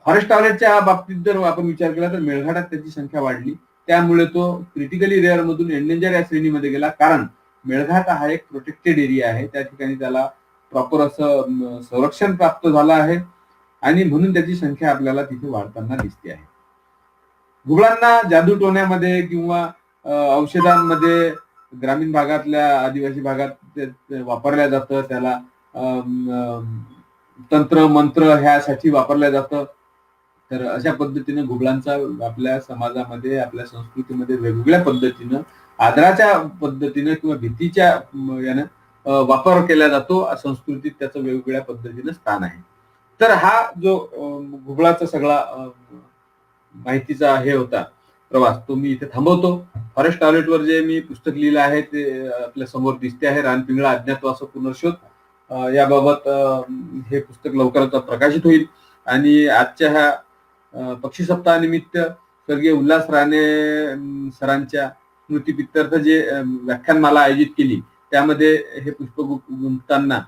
फॉरेस्ट टॉयलेटच्या बाबतीत जर आपण विचार केला तर मेळघाटात त्याची संख्या वाढली, त्यामुळे तो क्रिटिकली रेअर मधून एंडेंजर या श्रेणीमध्ये गेला. कारण मेळघाट हा एक प्रोटेक्टेड एरिया आहे, त्या ठिकाणी त्याला प्रॉपर असं संरक्षण प्राप्त झालं आहे आणि म्हणून त्याची संख्या आपल्याला तिथे वाढताना दिसते आहे. घुबडांना जादूटोण्यामध्ये किंवा औषधांमध्ये ग्रामीण भागातल्या आदिवासी भागात वापरल्या जातं, त्याला तंत्र मंत्र ह्यासाठी वापरल्या जातं. तर अशा पद्धतीनं घुबडांचा आपल्या समाजामध्ये आपल्या संस्कृतीमध्ये वेगवेगळ्या पद्धतीनं आदराच्या पद्धतीनं किंवा भीतीच्या यानं वापर केला जातो. संस्कृतीत त्याचं वेगवेगळ्या पद्धतीनं स्थान आहे. तर हा जो घुबडाचा सगळा माहितीचा हे होता प्रवास, तो मी इथे थांबवतो. फॉरेस्ट टॉयलेटवर जे मी पुस्तक लिहिलं आहे ते आपल्या समोर दिसते आहे, रानपिंगळा अज्ञातवास पुनर्शोध. याबाबत हे पुस्तक लवकरच प्रकाशित होईल. आणि आजच्या ह्या पक्षी सप्ताहानिमित्त स्वर्गीय उल्हास राणे सरांच्या स्मृतीप्रित्यर्थ जे व्याख्यानमाला आयोजित केली त्यामध्ये हे पुष्प गुंफताना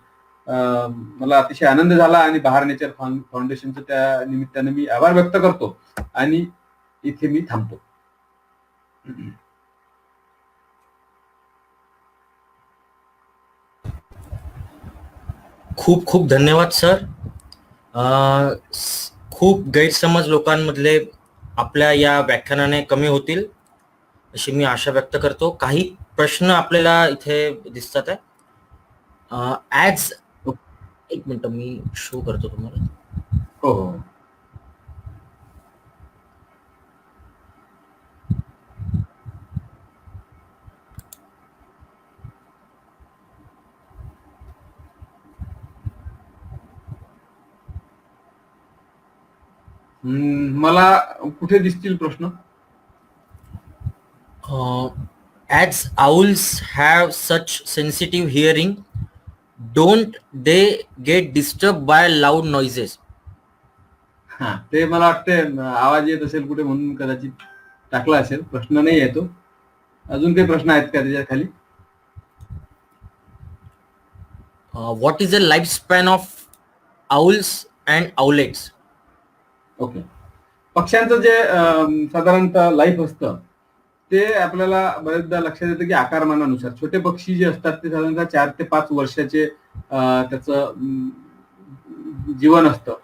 मला अतिशय आनंद झाला आणि बहार नेचर फाउंडेशनचं त्या निमित्तानं मी आभार व्यक्त करतो आणि इथे मी थांबतो. खूप खूप धन्यवाद सर. खूप गैरसमज लोकांमधले आपल्या या व्याख्यानाने कमी होतील अशी मी आशा व्यक्त करतो. काही प्रश्न आपल्याला इथे दिसतात आहे. ॲज एक मिनिट मी शो करतो तुम्हाला. हो हो. मला कुठे दिसतील प्रश्न? As owls have such sensitive hearing, don't they get disturbed by loud noises? हा, ते मला वाटतं आवाज येत असेल कुठे म्हणून कदाचित टाकला असेल. प्रश्न नाही येतो. अजून काही प्रश्न आहेत का त्याच्या खाली? What is the lifespan of owls and owlets? Okay. पक्ष्यांचं जे साधारणतः लाईफ असतं ते आपल्याला बरेचदा लक्षात येतं की आकारमानानुसार छोटे पक्षी जे असतात ते साधारणतः 4 ते 5 वर्षाचे त्याचं जीवन असतं.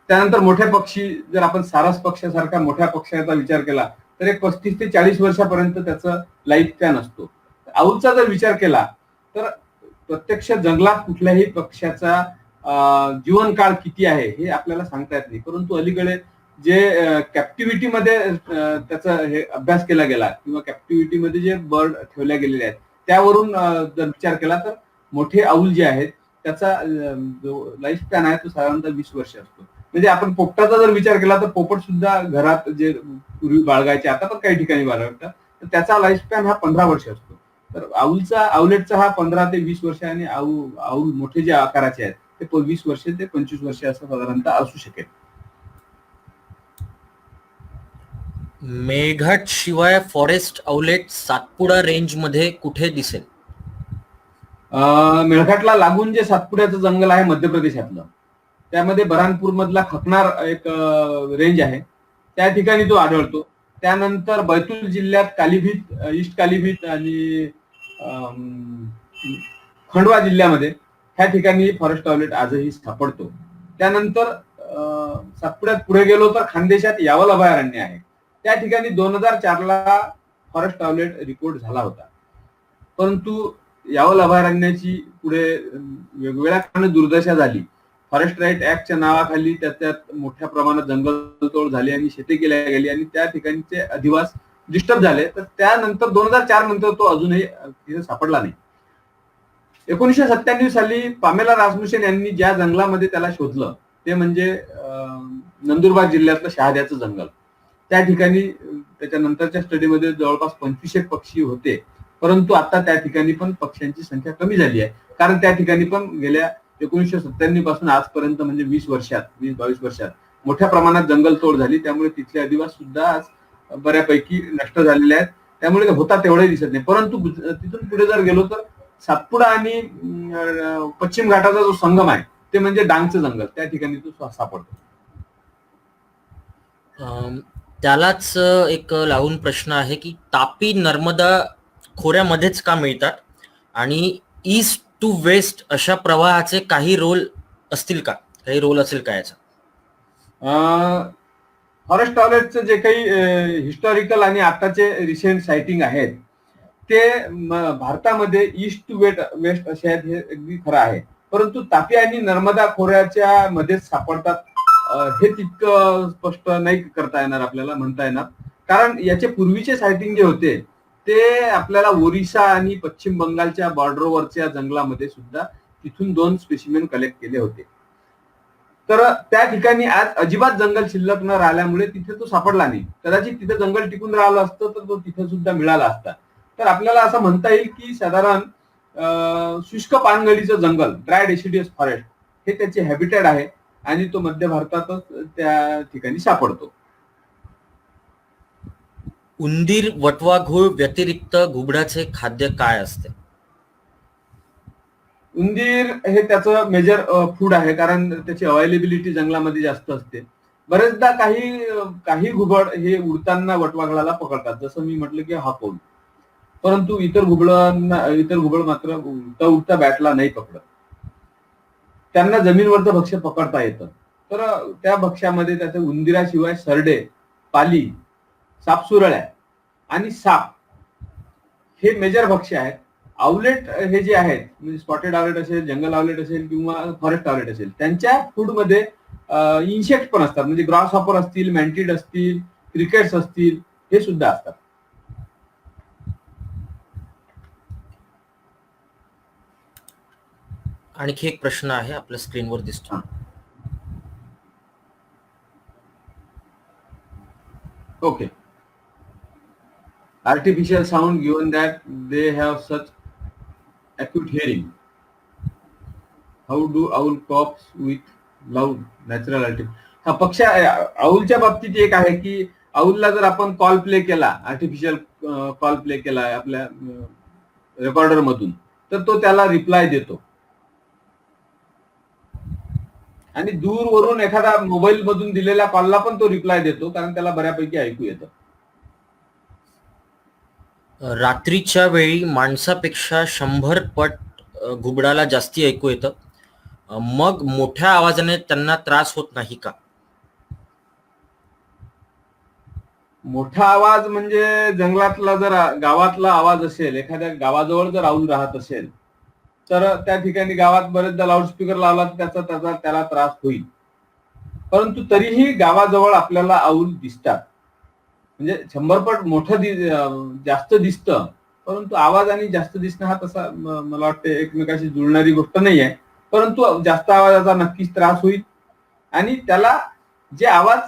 त्यानंतर मोठे पक्षी, जर आपण सारस पक्ष्यासारख्या मोठ्या पक्ष्याचा विचार केला तर एक 35 ते 40 वर्षापर्यंत त्याचं लाईफ स्पॅन असतो. आऊलचा जर विचार केला तर प्रत्यक्ष जंगलात कुठल्याही पक्ष्याचा जीवनकाळ किती आहे हे आपल्याला सांगता येत नाही, परंतु अलीकडे जे कॅप्टिव्हिटीमध्ये त्याचा हे अभ्यास केला गेला किंवा कॅप्टिव्हिटीमध्ये जे बर्ड ठेवल्या गेलेले आहेत त्यावरून जर विचार केला तर मोठे आऊल जे आहेत त्याचा जो लाईफ स्पॅन आहे तो साधारणतः 20 वर्ष असतो. म्हणजे आपण पोपटाचा जर विचार केला तर पोपट सुद्धा घरात जे पूर्वी बाळगायचे आता पण काही ठिकाणी बाळगतात तर त्याचा लाईफ स्पॅन हा 15 वर्ष असतो. तर आउलेटचा हा 15 ते 20 वर्ष आणि आऊल मोठे जे आकाराचे आहेत ते 20 वर्ष ते 25 वर्ष असं साधारणतः असू शकेल. मेळघाट शिवाय फॉरेस्ट आउलेट सातपुडा रेंज मध्ये कुठे दिसेल? मेळघाटला लागून जे सातपुड्याचं जंगल आहे मध्य प्रदेशातलं, त्यामध्ये बऱ्हाणपूर मधला खपनार एक रेंज आहे, त्या ठिकाणी तो आढळतो. त्यानंतर बैतूल जिल्ह्यात कालीभीत, ईस्ट कालीभीत आणि खंडवा जिल्ह्यामध्ये ह्या ठिकाणी फॉरेस्ट आउलेट आजही सापडतो. त्यानंतर सातपुड्यात पुढे गेलो तर खानदेशात यावल अभयारण्य आहे, त्या ठिकाणी 2004ला फॉरेस्ट आउलेट रिपोर्ट झाला होता. परंतु यावल अभयारण्याची पुढे वेगवेगळ्या कारणाने दुर्दशा झाली. फॉरेस्ट राईट ऍक्टच्या नावाखाली त्यात मोठ्या प्रमाणात जंगलतोड झाली आणि शेती केल्या गेली आणि त्या ठिकाणचे अधिवास डिस्टर्ब झाले. तर त्यानंतर 2004 नंतर तो अजूनही तिथे सापडला नाही. 1997 साली पामेला रासमुसेन यांनी ज्या जंगलामध्ये त्याला शोधलं ते म्हणजे नंदुरबार जिल्ह्यातलं शहाद्याचं जंगल. त्या ठिकाणी त्याच्यानंतरच्या स्टडीमध्ये जवळपास 25 पक्षी होते, परंतु आता त्या ठिकाणी पण पक्ष्यांची संख्या कमी झाली आहे. कारण त्या ठिकाणी पण गेल्या 1997 पासून आजपर्यंत म्हणजे 20-22 वर्षात मोठ्या प्रमाणात जंगलतोड झाली. त्यामुळे तिथले आदिवासी सुद्धा आज बऱ्यापैकी नष्ट झालेले आहेत. त्यामुळे होता तेवढंही दिसत नाही. परंतु तिथून पुढे जर गेलो तर सातपुडा आणि पश्चिम घाटाचा जो संगम आहे ते म्हणजे डांगचं जंगल, त्या ठिकाणी तो सापडतो. त्यालाच एक लावून प्रश्न आहे की तापी नर्मदा खोऱ्यामध्येच का मिळतात आणि ईस्ट टू वेस्ट अशा प्रवाहाचे काही रोल असतील का, काही रोल असेल का याचा? फॉरेस्ट टॉयलेटचं जे काही हिस्टॉरिकल आणि आताचे रिसेंट सायटिंग आहेत ते भारतामध्ये ईस्ट टू वेस्ट असे आहेत, हे अगदी खरं आहे. परंतु तापी आणि नर्मदा खोऱ्याच्या मध्येच सापडतात हे तितकं स्पष्ट नाही करता येणार, आपल्याला म्हणता येणार. कारण याचे पूर्वीचे सायटिंग जे होते ते आपल्याला ओरिसा आणि पश्चिम बंगालच्या बॉर्डरवरच्या जंगलामध्ये सुद्धा तिथून 2 स्पेसिमेन कलेक्ट केले होते. तर त्या ठिकाणी आज अजिबात जंगल शिल्लक न राहिल्यामुळे तिथे तो सापडला नाही. कदाचित तिथे जंगल टिकून राहिलं असतं तर तो तिथे सुद्धा मिळाला असता. तर आपल्याला असं म्हणता येईल की साधारण शुष्क पानगळीचं जंगल, ड्राय डेसिडियस फॉरेस्ट, हे त्याचे हॅबिटेट आहे आणि तो मध्य भारतातच त्या ठिकाणी सापडतो. उंदीर, वटवा घूळ व्यतिरिक्त घुबडाचे खाद्य काय असते? उंदीर हे त्याचं मेजर फूड आहे, कारण त्याची अवेलेबिलिटी जंगलामध्ये जास्त असते. बरेचदा काही घुबड हे उडताना वटवाघळाला पकडतात, जसं मी म्हटलं की हा कौल. परंतु इतर घुबड मात्र उडता बॅटला नाही पकडत. त्यांना जमीनवरचं भक्ष्य पकडता येतं. तर त्या भक्ष्यामध्ये त्याचे उंदिराशिवाय सरडे, पाली, सापसुरळ्या आणि साप हे मेजर भक्ष्य आहेत. आवलेट हे जे आहेत, म्हणजे स्पॉटेड आवलेट असेल, जंगल आवलेट असेल किंवा फॉरेस्ट आवलेट असेल, त्यांच्या फूडमध्ये इन्सेक्ट पण असतात, म्हणजे ग्रास हॉपर असतील, मॅन्टिड असतील, क्रिकेट्स असतील, हे सुद्धा असतात. आणखी एक प्रश्न आहे, आपल्या स्क्रीनवर दिसतो. Okay. Artificial sound, given that they have such acute hearing. How do owl cope with loud natural हा पक्ष आऊलच्या बाबतीत एक आहे की आऊलला जर आपण कॉल प्ले केला, आर्टिफिशियल कॉल प्ले केला आपल्या रेकॉर्डर मधून, तर तो त्याला रिप्लाय देतो. आणि दूरवरून एखादा मोबाईल मधून दिलेल्या कॉलला पण तो रिप्लाय देतो, कारण त्याला बऱ्यापैकी ऐकू येतं. रात्रीच्या वेळी माणसापेक्षा 100 पट घुबडाला जास्ती ऐकू येतं, मग मोठ्या आवाजाने त्यांना त्रास होत नाही का? मोठा आवाज म्हणजे जंगलातला जर गावातला आवाज असेल, एखाद्या गावाजवळ जर आऊल राहत असेल, तर त्या ठिकाणी गावात बरेचदा लाऊडस्पीकर लावला तर त्याला त्रास होईल. परंतु तरीही गावाजवळ आपल्याला आऊल दिसतात. म्हणजे 100 पट मोठं जास्त दिसतं, परंतु आवाज आणि जास्त दिसणं हा तसा मला वाटतं एकमेकाशी जुळणारी गोष्ट नाही आहे. परंतु जास्त आवाजाचा नक्कीच त्रास होईल आणि त्याला जे आवाज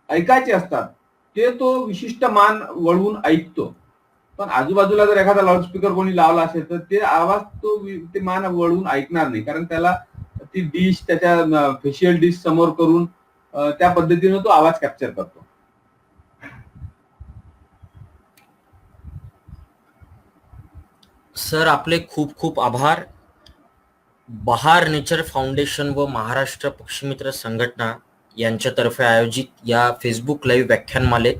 ऐकायचे असतात ते तो विशिष्ट मान वळवून ऐकतो. पण आजूबाजूला जर एखादा लाऊडस्पीकर कोणी लावला असेल तर ते आवाज ते मान वळवून ऐकणार नाही, कारण त्याला ती डिश त्याच्या फेशियल डिश समोर करून त्या पद्धतीने तो आवाज कॅप्चर करतो. सर, आपले खूप खूप आभार. बहार नेचर फाउंडेशन व महाराष्ट्र पक्षीमित्र संघटना यांच्यातर्फे आयोजित या फेसबुक लाईव्ह व्याख्यानमालेत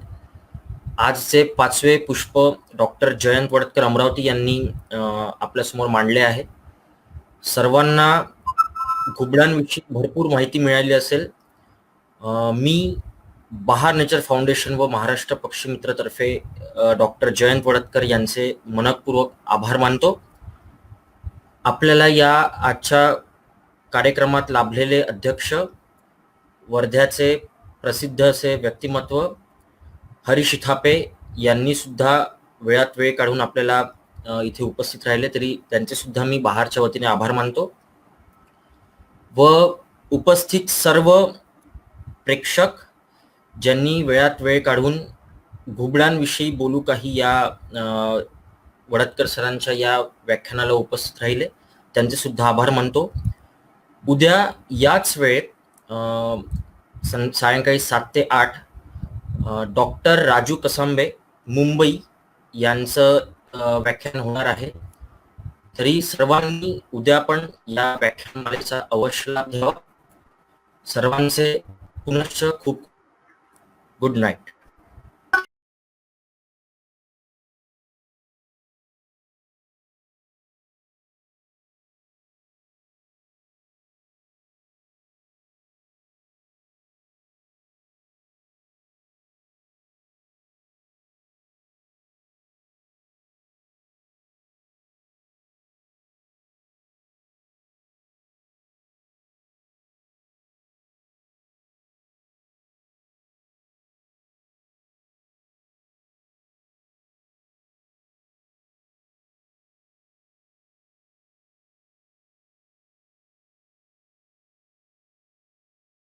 आजचे 5वे पुष्प डॉक्टर जयंत वडतकर अमरावती यांनी आपल्यासमोर मांडले आहे. सर्वांना घुबडांविषयी भरपूर माहिती मिळाली असेल. मी बहार नेचर फाउंडेशन व महाराष्ट्र पक्षीमित्रतर्फे डॉक्टर जयंत वडतकर यांचे मनपूर्वक आभार मानतो. आपल्याला या आजच्या कार्यक्रमात लाभलेले अध्यक्ष, वर्ध्याचे प्रसिद्ध असे व्यक्तिमत्व हरीश इथापे यांनी सुद्धा वेळात वेळ काढून आपल्याला इथे उपस्थित राहिले, तरी त्यांचे सुद्धा मी बहारच्या वतीने आभार मानतो. व उपस्थित सर्व प्रेक्षक ज्यांनी वेळात वेळ काढून घुबडांविषयी बोलू काही या वडतकर सरांच्या या व्याख्यानाला उपस्थित राहिले त्यांचे सुद्धा आभार मानतो. उद्या याच वेळेत सायंकाळी 7 ते 8 डॉक्टर राजू कसांबे मुंबई यांचं व्याख्यान होणार आहे. तरी सर्वांनी उद्या पण या व्याख्यानमालेचा अवश्य लाभ घ्यावा. सर्वांचे पुनश्च खूप गुड नाईट.